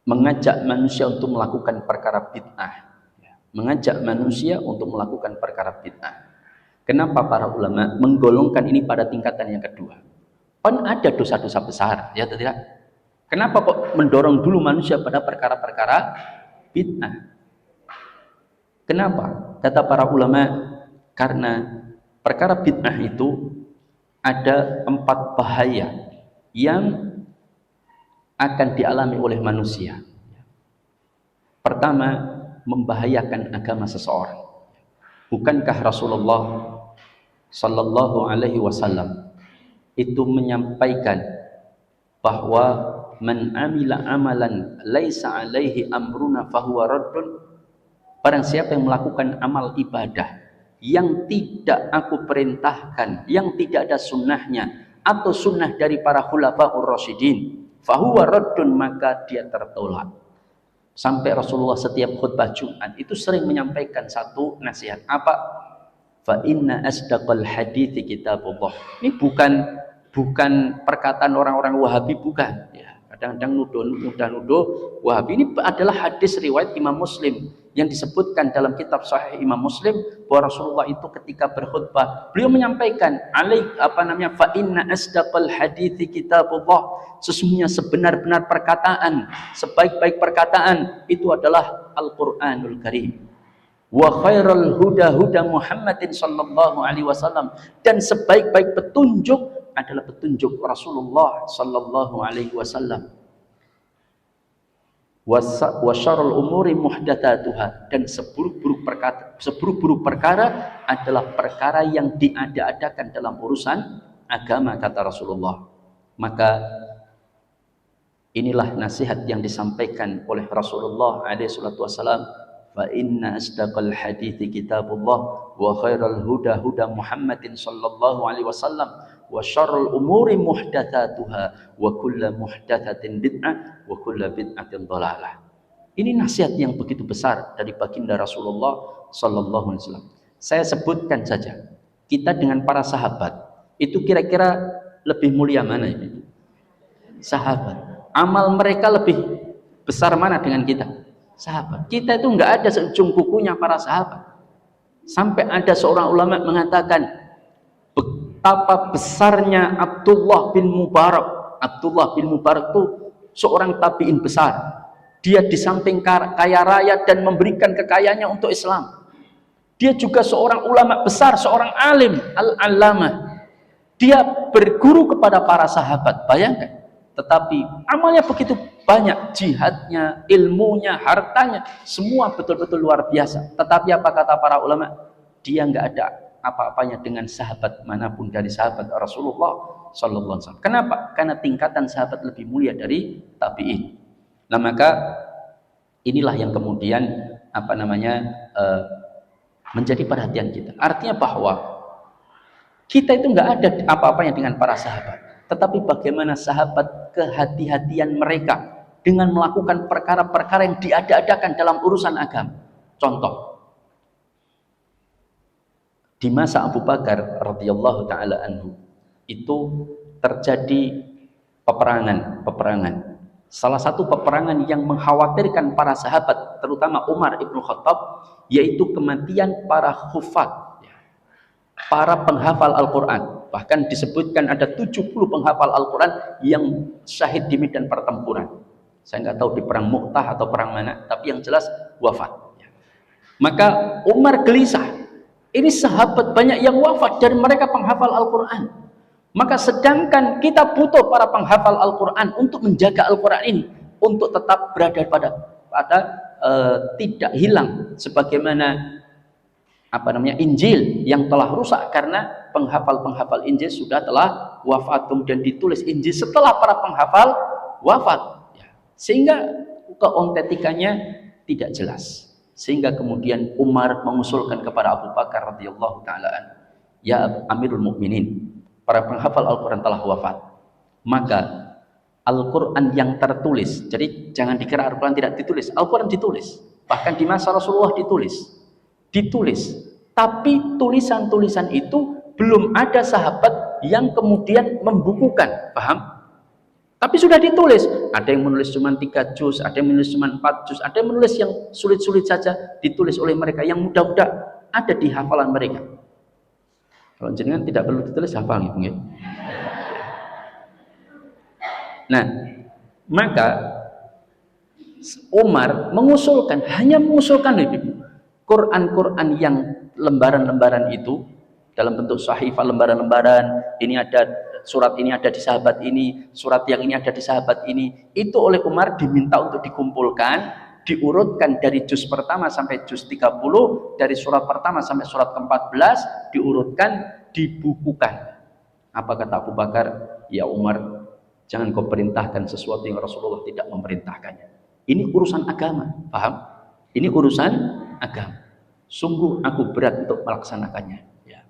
mengajak manusia untuk melakukan perkara bid'ah. Mengajak manusia untuk melakukan perkara bid'ah. Kenapa para ulama menggolongkan ini pada tingkatan yang kedua? Kan ada dosa-dosa besar, ya atau tidak? Kenapa kok mendorong dulu manusia pada perkara-perkara bid'ah? Kenapa? Kata para ulama, karena perkara bid'ah itu ada 4 bahaya yang akan dialami oleh manusia. Pertama, membahayakan agama seseorang. Bukankah Rasulullah Sallallahu Alaihi Wasallam itu menyampaikan bahwa man amila amalan laisa alaihi amruna fahuwa raddun, barang siapa yang melakukan amal ibadah yang tidak aku perintahkan, yang tidak ada sunnahnya atau sunnah dari para khulafaur rasyidin, fahuwa raddun, maka dia tertolak. Sampai Rasulullah setiap khutbah Jumat itu sering menyampaikan satu nasihat. Apa? Fa inna asdaqal hadithi kitabullah. Ini bukan perkataan orang-orang Wahabi, bukan. Ya, kadang-kadang nuduh Wahabi. Ini adalah hadis riwayat Imam Muslim yang disebutkan dalam kitab Sahih Imam Muslim bahwa Rasulullah itu ketika berkhutbah beliau menyampaikan fa inna asdaqal hadithi kitabullah, sesungguhnya sebenar-benar perkataan, sebaik-baik perkataan itu adalah Al-Qur'anul Karim. Wa khairal huda huda Muhammadin sallallahu alaihi wasallam, dan sebaik-baik petunjuk adalah petunjuk Rasulullah sallallahu alaihi wasallam. Wa syarrul umuri muhdatsatuha, dan seburuk-buruk perkara adalah perkara yang diada-adakan dalam urusan agama, kata Rasulullah. Maka inilah nasihat yang disampaikan oleh Rasulullah alaihi salatu wasallam. Fa inna asdaqal hadithi kitabullah wa khairal huda huda Muhammadin sallallahu alaihi wasallam wa syarrul umuri muhdatsatuha wa kullu muhdatsatin bid'ah wa kullu bid'atin dhalalah. Ini nasihat yang begitu besar dari baginda Rasulullah sallallahu alaihi wasallam. Saya sebutkan saja, kita dengan para sahabat itu kira-kira lebih mulia mana ini? Sahabat. Amal mereka lebih besar mana dengan kita? Sahabat. Kita itu enggak ada seujung kukunya para sahabat. Sampai ada seorang ulama mengatakan betapa besarnya Abdullah bin Mubarak. Abdullah bin Mubarak itu seorang tabi'in besar. Dia di samping kaya raya dan memberikan kekayaannya untuk Islam, dia juga seorang ulama besar, seorang alim, al-allamah. Dia berguru kepada para sahabat, bayangkan. Tetapi amalnya begitu banyak, jihadnya, ilmunya, hartanya, semua betul-betul luar biasa. Tetapi apa kata para ulama? Dia nggak ada apa-apanya dengan sahabat manapun dari sahabat Rasulullah sallallahu alaihi wasallam. Kenapa? Karena tingkatan sahabat lebih mulia dari tabi'in. Nah, maka inilah yang kemudian menjadi perhatian kita. Artinya bahwa kita itu nggak ada apa-apanya dengan para sahabat. Tetapi bagaimana sahabat kehati-hatian mereka dengan melakukan perkara-perkara yang diada-adakan dalam urusan agama. Contoh, di masa Abu Bakar radhiyallahu taala anhu itu terjadi peperangan. Salah satu peperangan yang mengkhawatirkan para sahabat, terutama Umar ibn Khattab, yaitu kematian para hufaz, para penghafal Al-Quran. Bahkan disebutkan ada 70 penghafal Al-Quran yang syahid di medan pertempuran. Saya nggak tahu di perang Mu'tah atau perang mana, tapi yang jelas wafat. Maka Umar gelisah. Ini sahabat banyak yang wafat dari mereka penghafal Al-Quran. Maka sedangkan kita butuh para penghafal Al-Quran untuk menjaga Al-Quran ini, untuk tetap berada pada tidak hilang sebagaimana Injil yang telah rusak karena penghafal Injil sudah telah wafat, kemudian ditulis Injil setelah para penghafal wafat, sehingga keontentikannya tidak jelas. Sehingga kemudian Umar mengusulkan kepada Abu Bakar radhiyallahu taala anhu, ya Amirul Mukminin, para penghafal Al-Quran telah wafat, maka Al-Quran yang tertulis, jadi jangan dikira Al-Quran tidak ditulis, Al-Quran ditulis, bahkan di masa Rasulullah ditulis, tapi tulisan-tulisan itu belum ada sahabat yang kemudian membukukan, paham? Tapi sudah ditulis, ada yang menulis cuma 3 juz, ada yang menulis cuma 4 juz, ada yang menulis yang sulit-sulit saja ditulis oleh mereka, yang mudah-mudah ada di hafalan mereka. Kalau jenengan tidak perlu ditulis, hafal gitu ya. Nah, maka Umar hanya mengusulkan Quran yang lembaran-lembaran itu dalam bentuk sahifah, lembaran-lembaran, ini ada surat ini ada di sahabat ini, surat yang ini ada di sahabat ini, itu oleh Umar diminta untuk dikumpulkan, diurutkan dari juz pertama sampai juz 30, dari surat pertama sampai surat ke-14, diurutkan, dibukukan. Apa kata Abu Bakar? Ya Umar, jangan kau perintahkan sesuatu yang Rasulullah tidak memerintahkannya. Ini urusan agama, paham? Ini urusan agama. Sungguh aku berat untuk melaksanakannya. Ya.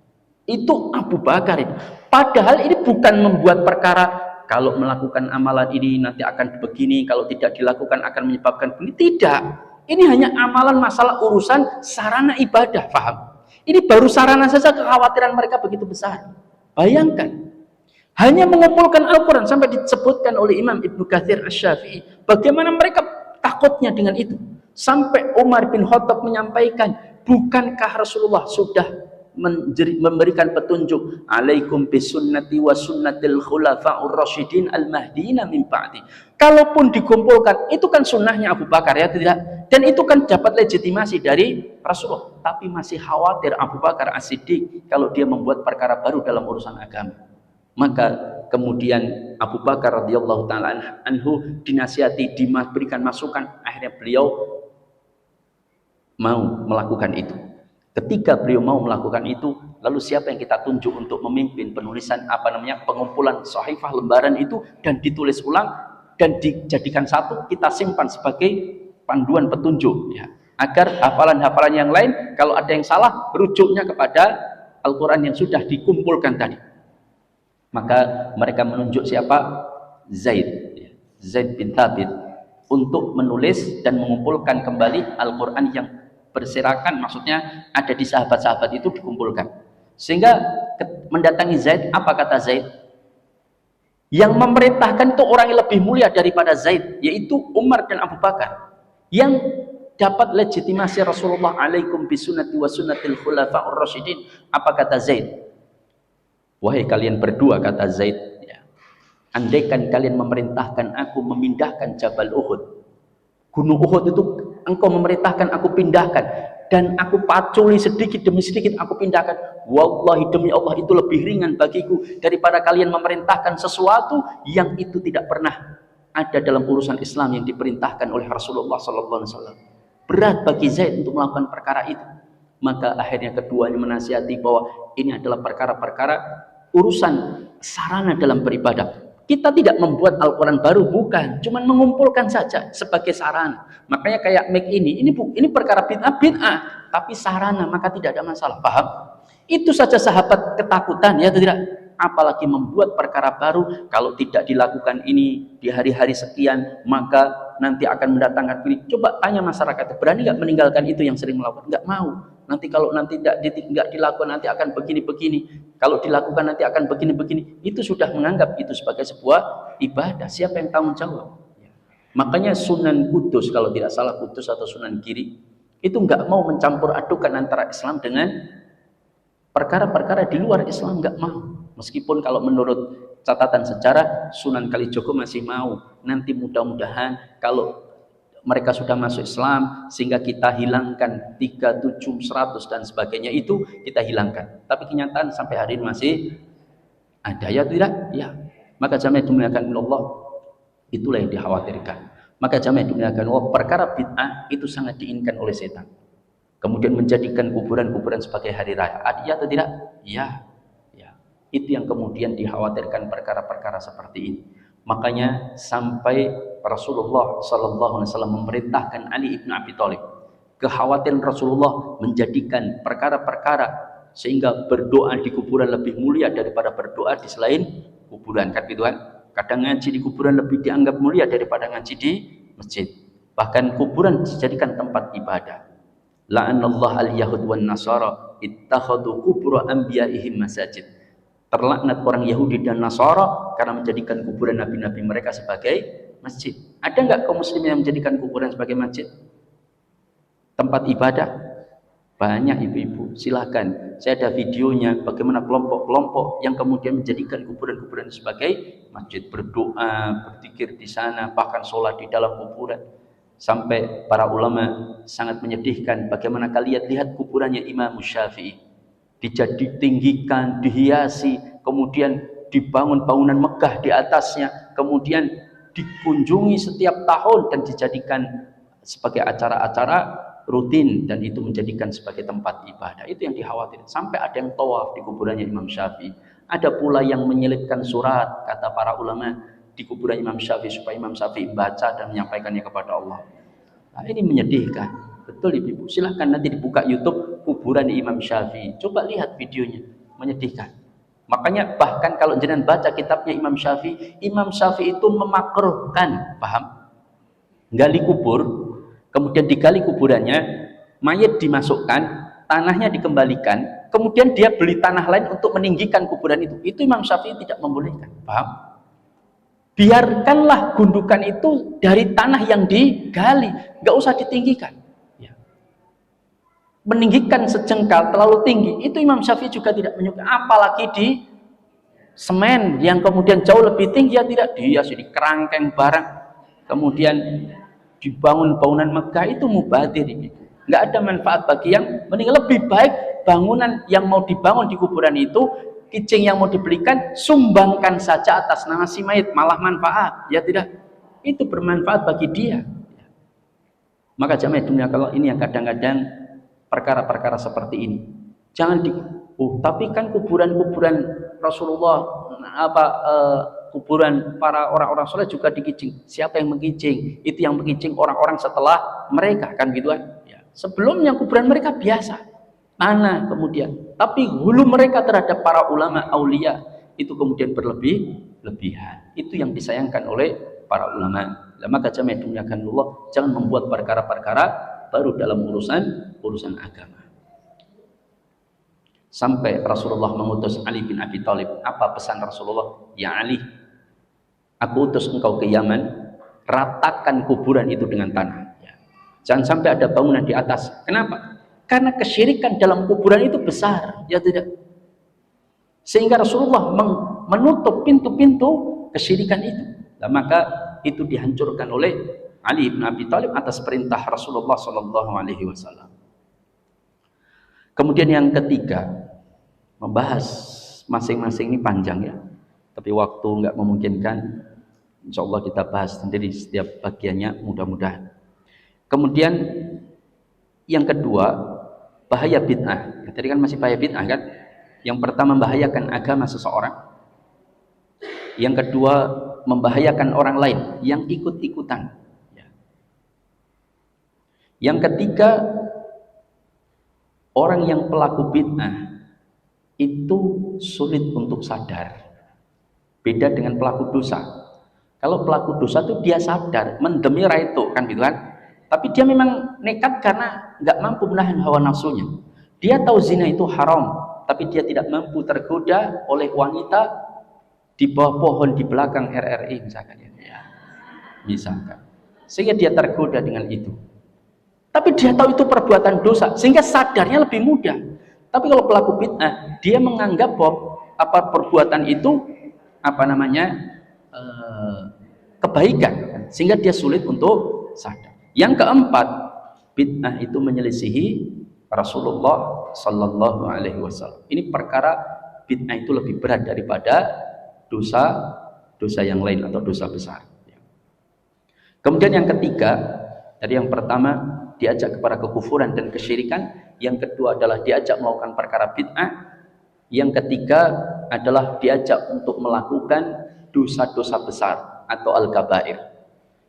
Itu Abu Bakar itu. Padahal ini bukan membuat perkara kalau melakukan amalan ini nanti akan begini, kalau tidak dilakukan akan menyebabkan begini. Tidak. Ini hanya amalan masalah urusan sarana ibadah, paham? Ini baru sarana saja kekhawatiran mereka begitu besar. Bayangkan. Hanya mengumpulkan Al-Quran sampai disebutkan oleh Imam Ibnu Katsir Asy-Syafi'i. Bagaimana mereka takutnya dengan itu. Sampai Umar bin Khattab menyampaikan, bukankah Rasulullah sudah memberikan petunjuk, alaikum bisunnati wa sunnatil khulafa'ur rasyidin al-mahdiyina min ba'di. Kalaupun dikumpulkan, itu kan sunnahnya Abu Bakar, ya tidak? Dan itu kan dapat legitimasi dari Rasulullah. Tapi masih khawatir Abu Bakar As-Siddiq kalau dia membuat perkara baru dalam urusan agama. Maka kemudian Abu Bakar radhiyallahu taala anhu dinasihati, diberikan masukan, akhirnya beliau mau melakukan itu. Ketika beliau mau melakukan itu, lalu siapa yang kita tunjuk untuk memimpin penulisan pengumpulan sahifah lembaran itu dan ditulis ulang dan dijadikan satu, kita simpan sebagai panduan petunjuk, ya, agar hafalan-hafalan yang lain kalau ada yang salah rujuknya kepada Al-Quran yang sudah dikumpulkan tadi. Maka mereka menunjuk siapa? Zaid bin Thabit untuk menulis dan mengumpulkan kembali Al-Quran yang berserakan, maksudnya ada di sahabat-sahabat itu dikumpulkan. Sehingga mendatangi Zaid, apa kata Zaid? Yang memerintahkan itu orang yang lebih mulia daripada Zaid, yaitu Umar dan Abu Bakar. Yang dapat legitimasi Rasulullah, alaikum bisunnati wa sunnatil khulafa'ur rasyidin. Apa kata Zaid? Wahai kalian berdua, kata Zaid, ya, andaikan kalian memerintahkan aku memindahkan Jabal Uhud, gunung Uhud itu engkau memerintahkan aku pindahkan, dan aku paculi sedikit demi sedikit aku pindahkan, wallahi demi Allah itu lebih ringan bagiku daripada kalian memerintahkan sesuatu yang itu tidak pernah ada dalam urusan Islam yang diperintahkan oleh Rasulullah SAW. Berat bagi Zaid untuk melakukan perkara itu. Maka akhirnya keduanya menasihati bahwa ini adalah perkara-perkara urusan sarana dalam beribadah. Kita tidak membuat Al-Quran baru, bukan, cuma mengumpulkan saja sebagai sarana. Makanya kayak mic ini perkara bid'ah, tapi sarana, maka tidak ada masalah, paham? Itu saja sahabat ketakutan, ya tidak? Apalagi membuat perkara baru, kalau tidak dilakukan ini di hari-hari sekian, maka nanti akan mendatangkan pilih. Coba tanya masyarakat, berani nggak meninggalkan itu yang sering melakukan? Nggak mau. Nanti kalau nanti tidak dilakukan nanti akan begini-begini. Kalau dilakukan nanti akan begini-begini. Itu sudah menganggap itu sebagai sebuah ibadah. Siapa yang tanggung jawab? Makanya Sunan Kudus, kalau tidak salah Kudus atau Sunan Giri, itu nggak mau mencampur adukan antara Islam dengan perkara-perkara di luar Islam, nggak mau. Meskipun kalau menurut catatan sejarah Sunan Kalijogo masih mau. Nanti mudah-mudahan kalau mereka sudah masuk Islam sehingga kita hilangkan 37, 100 dan sebagainya, itu kita hilangkan. Tapi kenyataan sampai hari ini masih ada, ya tidak? Ya. Maka jamaah dimuliakan Allah, itulah yang dikhawatirkan. Maka jamaah dimuliakan Allah, perkara bid'ah itu sangat diinginkan oleh setan. Kemudian menjadikan kuburan-kuburan sebagai hari raya. Ya atau tidak? Ya. Itu yang kemudian dikhawatirkan perkara-perkara seperti ini. Makanya sampai Rasulullah SAW memerintahkan Ali ibn Abi Thalib, kekhawatiran Rasulullah menjadikan perkara-perkara sehingga berdoa di kuburan lebih mulia daripada berdoa di selain kuburan, kan gitu kan? Kadang ngaji di kuburan lebih dianggap mulia daripada ngaji di masjid. Bahkan kuburan dijadikan tempat ibadah. La'anallahu al-yahud wan nasara ittakhadhu qubur anbiya'ihim masajid. Terlaknat orang Yahudi dan Nasara karena menjadikan kuburan nabi-nabi mereka sebagai masjid. Ada nggak kaum muslimin yang menjadikan kuburan sebagai masjid? Tempat ibadah? Banyak ibu-ibu, silahkan. Saya ada videonya bagaimana kelompok-kelompok yang kemudian menjadikan kuburan-kuburan sebagai masjid, berdoa, berzikir di sana, bahkan sholat di dalam kuburan. Sampai para ulama sangat menyedihkan bagaimana kalian lihat kuburannya Imam Syafi'i. Ditinggikan, dihiasi, kemudian dibangun bangunan megah di atasnya, kemudian dikunjungi setiap tahun dan dijadikan sebagai acara-acara rutin, dan itu menjadikan sebagai tempat ibadah. Itu yang dikhawatirkan. Sampai ada yang tawaf di kuburannya Imam Syafi'i. Ada pula yang menyelipkan surat, kata para ulama, di kuburan Imam Syafi'i supaya Imam Syafi'i baca dan menyampaikannya kepada Allah. Nah, ini menyedihkan. Betul Ibu. Silahkan nanti dibuka YouTube kuburan Imam Syafi'i. Coba lihat videonya, menyedihkan. Makanya bahkan kalau jenengan baca kitabnya Imam Syafi'i itu memakruhkan, paham? Gali kubur, kemudian digali kuburannya, mayat dimasukkan, tanahnya dikembalikan, kemudian dia beli tanah lain untuk meninggikan kuburan itu. Itu Imam Syafi'i tidak membolehkan, paham? Biarkanlah gundukan itu dari tanah yang digali, nggak usah ditinggikan. Ya. Meninggikan sejengkal terlalu tinggi, itu Imam Syafi'i juga tidak menyukai. Apalagi di semen yang kemudian jauh lebih tinggi, ya tidak, dia di kerangkeng barang, kemudian dibangun bangunan megah, itu mubadir ini. Nggak ada manfaat bagi yang mending. Lebih baik bangunan yang mau dibangun di kuburan itu, kicing yang mau dibelikan, sumbangkan saja atas nama si mayit, malah manfaat, ya tidak, itu bermanfaat bagi dia. Maka jamaah dunia, kalau ini yang kadang-kadang perkara-perkara seperti ini jangan tapi kan kuburan-kuburan Rasulullah, kuburan para orang-orang soleh juga dikicing. Siapa yang mengicing? Itu yang mengicing orang-orang setelah mereka, kan gitu kan ya. Sebelumnya kuburan mereka biasa, tanah kemudian, tapi hulu mereka terhadap para ulama aulia itu kemudian berlebihan. Itu yang disayangkan oleh para ulama. Maka jamaah dimuliakanillah, jangan membuat perkara-perkara baru dalam urusan agama. Sampai Rasulullah mengutus Ali bin Abi Thalib. Apa pesan Rasulullah? Ya Ali, aku utus engkau ke Yaman, ratakan kuburan itu dengan tanah. Jangan sampai ada bangunan di atas. Kenapa? Karena kesyirikan dalam kuburan itu besar, ya tidak. Sehingga Rasulullah menutup pintu-pintu kesyirikan itu. Nah, maka itu dihancurkan oleh Ali bin Abi Thalib atas perintah Rasulullah SAW. Kemudian yang ketiga, membahas masing-masing ini panjang ya, tapi waktu nggak memungkinkan. Insya Allah kita bahas sendiri setiap bagiannya, mudah-mudahan. Kemudian yang kedua, bahaya bid'ah. Tadi kan masih bahaya bid'ah kan. Yang pertama, membahayakan agama seseorang. Yang kedua, membahayakan orang lain yang ikut-ikutan. Yang ketiga, orang yang pelaku bid'ah itu sulit untuk sadar. Beda dengan pelaku dosa. Kalau pelaku dosa itu dia sadar, mendemi itu kan gitu kan. Tapi dia memang nekat karena nggak mampu menahan hawa nafsunya. Dia tahu zina itu haram, tapi dia tidak mampu tergoda oleh wanita di bawah pohon di belakang RRI misalkan ya. Misalkan. Sehingga dia tergoda dengan itu. Tapi dia tahu itu perbuatan dosa, sehingga sadarnya lebih mudah. Tapi kalau pelaku bid'ah, dia menganggap bahwa perbuatan itu kebaikan, sehingga dia sulit untuk sadar. Yang keempat, bid'ah itu menyelisihi Rasulullah Sallallahu Alaihi Wasallam. Ini perkara bid'ah itu lebih berat daripada dosa yang lain atau dosa besar. Kemudian yang ketiga, tadi yang pertama diajak kepada kekufuran dan kesyirikan, yang kedua adalah diajak melakukan perkara bid'ah, yang ketiga adalah diajak untuk melakukan dosa-dosa besar atau al-kabair.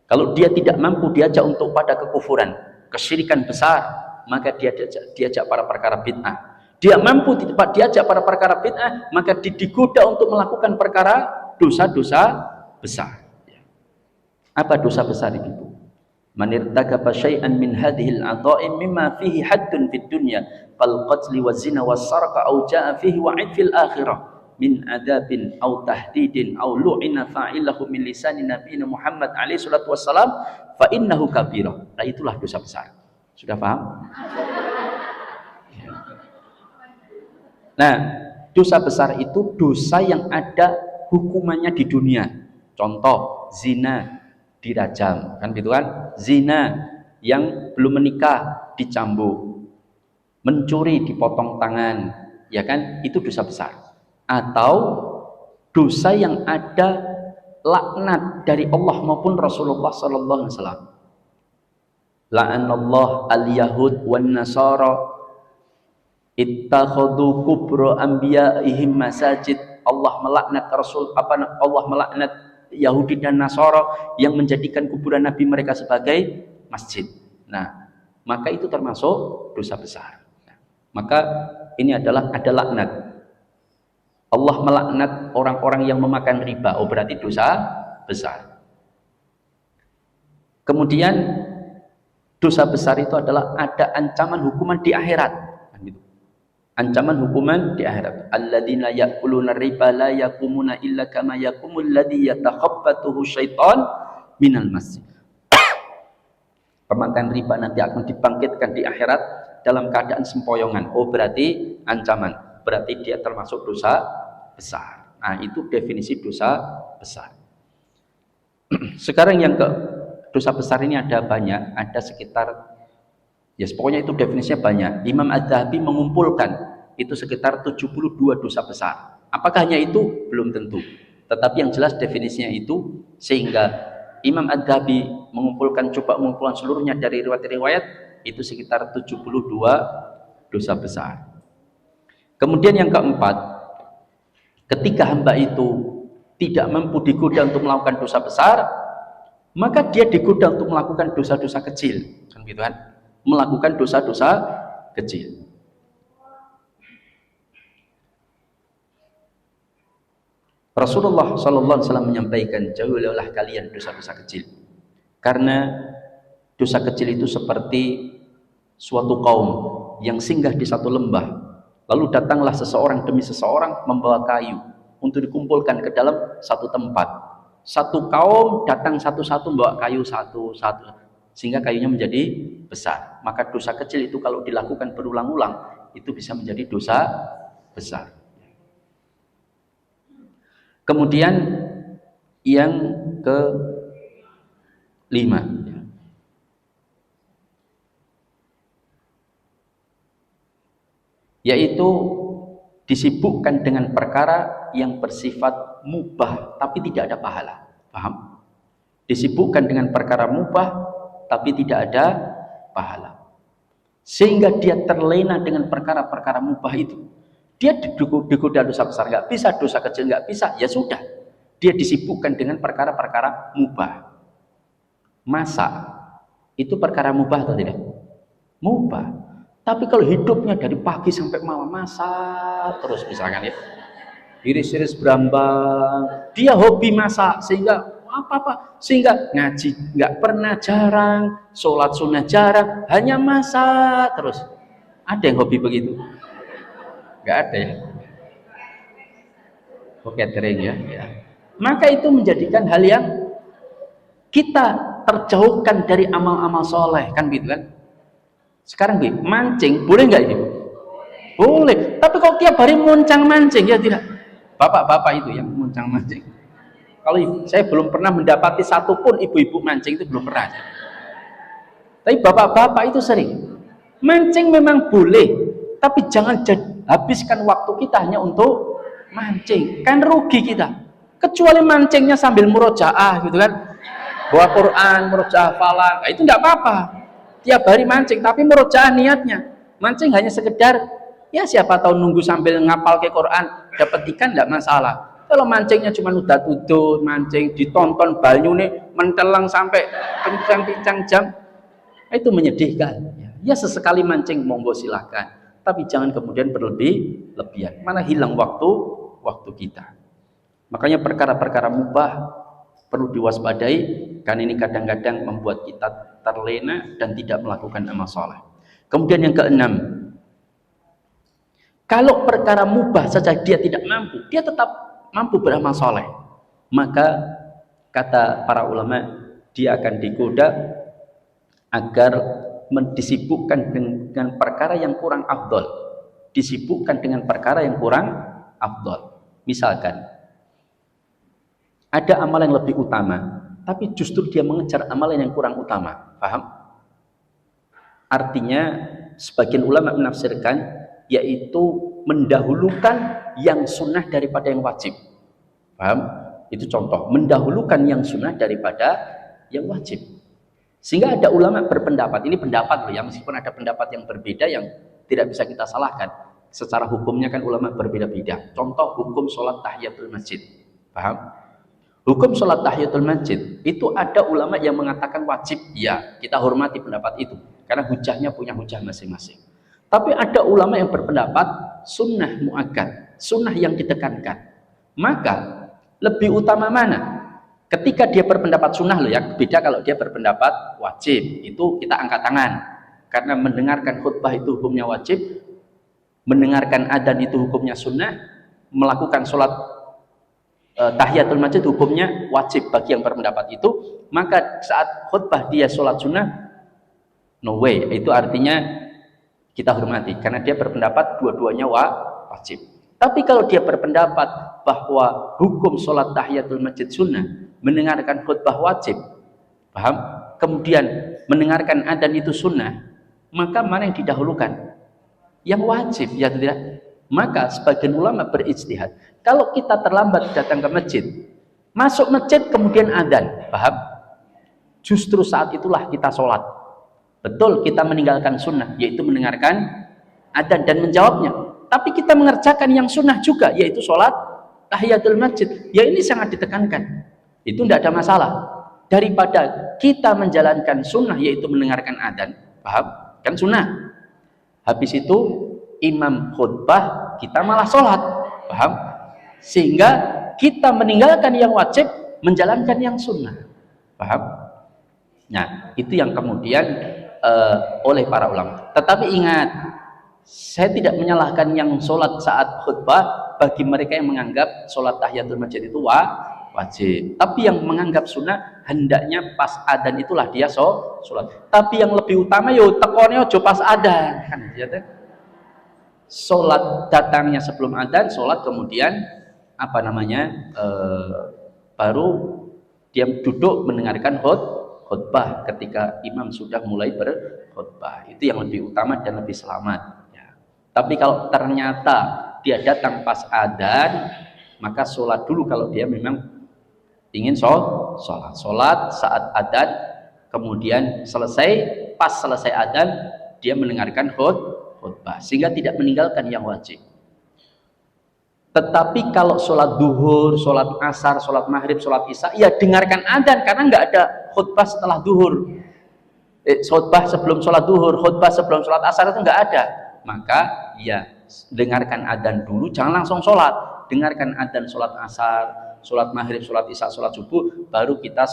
Kalau dia tidak mampu diajak untuk pada kekufuran, kesyirikan besar, maka dia diajak pada perkara bid'ah. Dia mampu diajak pada perkara bid'ah, maka digoda untuk melakukan perkara dosa-dosa besar. Apa dosa besar itu? Man irtakaba syai'an min hadhil a'dha'i mimma fihi haddun fid dunya fal qatl wa zina was sarqa aw jaa'a fihi wa'id fil akhirah min adabin aw tahdidin aw lu'ina fa'ilahu min lisani nabiyina Muhammad alaihi salatu wassalam fa innahu kabirah. Nah, itulah dosa besar. Sudah paham? Nah, dosa besar itu dosa yang ada hukumannya di dunia. Contoh, zina dirajam, kan gitu kan? Zina, yang belum menikah dicambuk, mencuri dipotong tangan, ya kan? Itu dosa besar. Atau dosa yang ada laknat dari Allah maupun Rasulullah sallallahu alaihi wasallam. La'anallahu al-yahud wan nasara ittakhadhu kubra anbiya'ihim masajid. Allah melaknat Allah melaknat Yahudi dan Nasara yang menjadikan kuburan Nabi mereka sebagai masjid. Nah, maka itu termasuk dosa besar. Maka ini adalah ada laknat. Allah melaknat orang-orang yang memakan riba. Oh, berarti dosa besar. Kemudian dosa besar itu adalah ada ancaman hukuman di akhirat. Ancaman hukuman di akhirat. Alladzina ya'kuluna riba la yaqumuna illa kama yaqumul ladzi yatakhabbathu syaitan minal mas. Pemakan riba nanti akan dibangkitkan di akhirat dalam keadaan sempoyongan. Oh, berarti ancaman. Berarti dia termasuk dosa besar. Nah, itu definisi dosa besar. Sekarang yang ke dosa besar ini ada banyak, ada sekitar, ya pokoknya itu definisinya banyak. Imam Az-Zahabi mengumpulkan itu sekitar 72 dosa besar. Apakah hanya itu? Belum tentu. Tetapi yang jelas definisinya itu, sehingga Imam Az-Zahabi coba mengumpulkan seluruhnya dari riwayat-riwayat, itu sekitar 72 dosa besar. Kemudian yang keempat, ketika hamba itu tidak mampu digoda untuk melakukan dosa besar, maka dia digoda untuk melakukan dosa-dosa kecil, kan gitu kan? Melakukan dosa-dosa kecil. Rasulullah SAW menyampaikan, jauhilah kalian dosa-dosa kecil, karena dosa kecil itu seperti suatu kaum yang singgah di satu lembah, lalu datanglah seseorang demi seseorang membawa kayu untuk dikumpulkan ke dalam satu tempat. Satu kaum datang satu-satu membawa kayu satu-satu, sehingga kayunya menjadi besar. Maka dosa kecil itu kalau dilakukan berulang-ulang, itu bisa menjadi dosa besar. Kemudian yang kelima, yaitu disibukkan dengan perkara yang bersifat mubah tapi tidak ada pahala. Paham? Disibukkan dengan perkara mubah tapi tidak ada pahala, sehingga dia terlena dengan perkara-perkara mubah itu. Dia digoda dosa besar nggak bisa, dosa kecil nggak bisa, ya sudah, dia disibukkan dengan perkara-perkara mubah. Masak itu perkara mubah atau tidak? Mubah. Tapi kalau hidupnya dari pagi sampai malam masak terus, misalkan ya, iris-iris berambang, dia hobi masak, sehingga sehingga ngaji nggak pernah, jarang, sholat sunnah jarang, hanya masak terus. Ada yang hobi begitu? Nggak ada ya. Catering ya. Maka itu menjadikan hal yang kita terjauhkan dari amal-amal soleh, kan gitu kan. Sekarang gitu, mancing boleh nggak itu? Boleh. Tapi kalau tiap hari muncang mancing, ya tidak. Bapak-bapak itu yang muncang mancing. Kalau saya belum pernah mendapati satupun ibu-ibu mancing, itu belum pernah. Tapi bapak-bapak itu sering. Mancing memang boleh, tapi jangan habiskan waktu kita hanya untuk mancing, kan rugi kita. Kecuali mancingnya sambil murojaah gitu kan, bawa Quran, murojaah falan, nah, itu enggak apa-apa. Tiap hari mancing, tapi murojaah niatnya. Mancing hanya sekedar, ya siapa tahu nunggu sambil ngapal ke Quran, dapat ikan enggak masalah. Kalau mancingnya cuma udah tutup, mancing ditonton banyu nih mentelang sampai pincang-pincang jam, itu menyedihkan. Ya sesekali mancing monggo silahkan, tapi jangan kemudian berlebihan, mana hilang waktu kita. Makanya perkara-perkara mubah perlu diwaspadai, karena ini kadang-kadang membuat kita terlena dan tidak melakukan amal soleh. Kemudian yang keenam, kalau perkara mubah saja dia tidak mampu, dia tetap mampu beramal soleh, maka kata para ulama, dia akan digoda agar disibukkan dengan perkara yang kurang afdol, disibukkan dengan perkara yang kurang afdol. Misalkan ada amalan yang lebih utama, tapi justru dia mengejar amalan yang kurang utama. Paham? Artinya sebagian ulama menafsirkan yaitu mendahulukan yang sunnah daripada yang wajib. Paham? Itu contoh, mendahulukan yang sunnah daripada yang wajib. Sehingga ada ulama berpendapat, ini pendapat loh ya, meskipun ada pendapat yang berbeda yang tidak bisa kita salahkan. Secara hukumnya kan ulama berbeda-beda. Contoh hukum sholat tahiyatul masjid. Paham? Hukum sholat tahiyatul masjid itu ada ulama yang mengatakan wajib, ya kita hormati pendapat itu. karena hujahnya punya hujah masing-masing. Tapi ada ulama yang berpendapat sunnah muakkad, sunnah yang ditekankan. Maka lebih utama mana? Ketika dia berpendapat sunnah loh ya, beda kalau dia berpendapat wajib, itu kita angkat tangan. Karena mendengarkan khutbah itu hukumnya wajib, mendengarkan adzan itu hukumnya sunnah, melakukan sholat tahiyatul masjid hukumnya wajib bagi yang berpendapat itu. Maka saat khutbah dia sholat sunnah, no way, itu artinya kita hormati karena dia berpendapat dua-duanya wajib. Tapi kalau dia berpendapat bahwa hukum sholat tahiyatul masjid sunnah, mendengarkan khutbah wajib, paham? Kemudian mendengarkan adzan itu sunnah, maka mana yang didahulukan? Yang wajib, ya tidak? Maka sebagian ulama berijtihad, kalau kita terlambat datang ke masjid, masuk masjid kemudian adzan, paham? Justru saat itulah kita sholat. Betul, kita meninggalkan sunnah, yaitu mendengarkan adzan dan menjawabnya. Tapi kita mengerjakan yang sunnah juga, yaitu sholat tahiyatul masjid. Ya ini sangat ditekankan. Itu tidak ada masalah. Daripada kita menjalankan sunnah, yaitu mendengarkan adzan, paham? Kan sunnah. Habis itu imam khutbah, kita malah sholat, paham? Sehingga kita meninggalkan yang wajib, menjalankan yang sunnah, paham? Nah, itu yang kemudian oleh para ulama. Tetapi ingat, saya tidak menyalahkan yang sholat saat khutbah bagi mereka yang menganggap sholat tahiyatul masjid itu wajib. Tapi yang menganggap sunnah, hendaknya pas adzan itulah dia sholat. Tapi yang lebih utama yo tekone ojo pas adzan, kan gitu. Sholat datangnya sebelum adzan, sholat kemudian apa namanya baru dia duduk mendengarkan khutbah ketika imam sudah mulai berkhutbah. Itu yang lebih utama dan lebih selamat ya. Tapi kalau ternyata dia datang pas adzan, maka sholat dulu kalau dia memang ingin sholat saat adzan, kemudian pas selesai adzan dia mendengarkan khutbah sehingga tidak meninggalkan yang wajib. Tetapi kalau sholat duhur, sholat asar, sholat maghrib, sholat isya, ya dengarkan adzan karena nggak ada khutbah setelah duhur. Khutbah sebelum sholat duhur, khutbah sebelum sholat asar itu nggak ada. Maka ya dengarkan adzan dulu, jangan langsung sholat. Dengarkan adzan sholat asar, sholat maghrib, sholat isya, sholat subuh, baru kita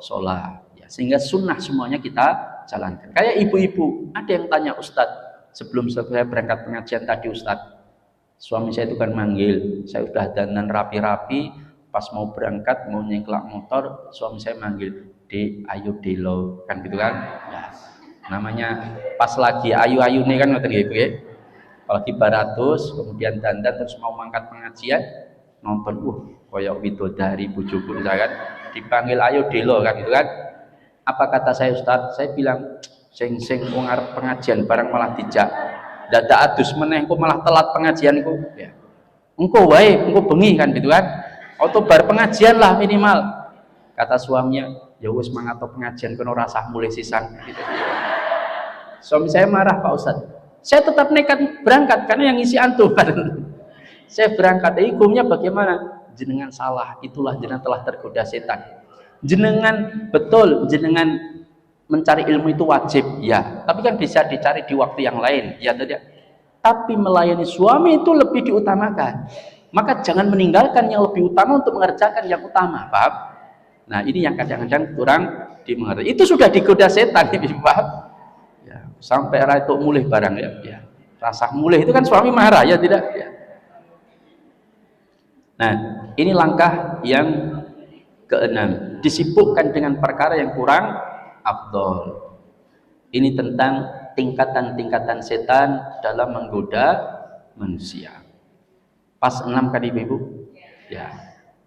sholat. Ya, sehingga sunnah semuanya kita jalankan. Kayak ibu-ibu, ada yang tanya Ustadz, sebelum saya berangkat pengajian tadi Ustadz, suami saya itu kan manggil, saya udah dandan rapi-rapi, pas mau berangkat mau nyengklak motor, suami saya manggil, "Dek, ayo delo," kan gitu kan? Ya, namanya pas lagi ayu-ayu nih kan ngoten nggih, ya. Apalagi baratus, kemudian dandan terus mau mangkat pengajian, nonton koyok widodari bojoku kan, dipanggil ayo delo kan gitu kan? Apa kata saya Ustaz? Saya bilang, sing wong arep pengajian barang malah dijak. Dada adus meneh engko malah telat pengajian iku ya. Engko wae, engko bengi kan gitu kan. Auto bar pengajian lah minimal. Kata suaminya, ya wis mangato pengajian kono rasah mulai sisan gitu. Suami saya marah, Pak Ustaz. Saya tetap nekat berangkat karena yang ngisi antum. Saya berangkat, hukumnya bagaimana? Jenengan salah, itulah jenengan telah tergoda setan. Jenengan betul, jenengan mencari ilmu itu wajib, ya. Tapi kan bisa dicari di waktu yang lain, ya tidak. Tapi melayani suami itu lebih diutamakan. Maka jangan meninggalkan yang lebih utama untuk mengerjakan yang utama, paham? Nah, ini yang kadang-kadang kurang dimengerti. Itu sudah digoda setan, paham? Ya, sampai itu mulih barang ya. Rasa mulih itu kan suami marah, ya tidak? Ya. Nah, ini langkah yang keenam. Disibukkan dengan perkara yang kurang afdol. Ini tentang tingkatan-tingkatan setan dalam menggoda manusia. Pas 6 kan ibu-ibu? Ya,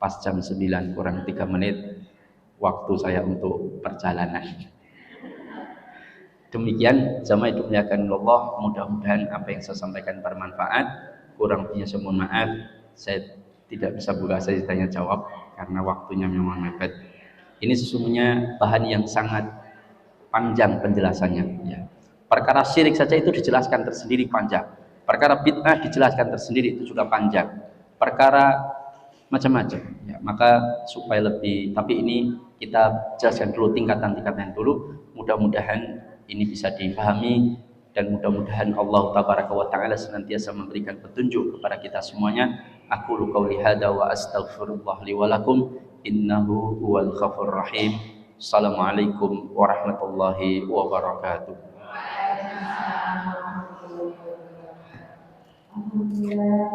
pas jam 9 kurang 3 menit waktu saya untuk perjalanan. Demikian jamaah hidup muliakan Allah, mudah-mudahan apa yang saya sampaikan bermanfaat. Kurang lebihnya saya mohon maaf. Saya tidak bisa buka sesi tanya jawab karena waktunya memang mepet. Ini sesungguhnya bahan yang sangat panjang penjelasannya ya. Perkara syirik saja itu dijelaskan tersendiri panjang. Perkara bid'ah dijelaskan tersendiri itu juga panjang. Perkara macam-macam ya. Maka supaya lebih, tapi ini kita jelaskan dulu tingkatan-tingkatan dulu. Mudah-mudahan ini bisa difahami, dan mudah-mudahan Allah tabaraka wa taala senantiasa memberikan petunjuk kepada kita semuanya. Aku qouli hada wa astaghfirullah li wa lakum innahu huwal ghafurur rahim. Assalamualaikum warahmatullahi wabarakatuh. Alhamdulillah.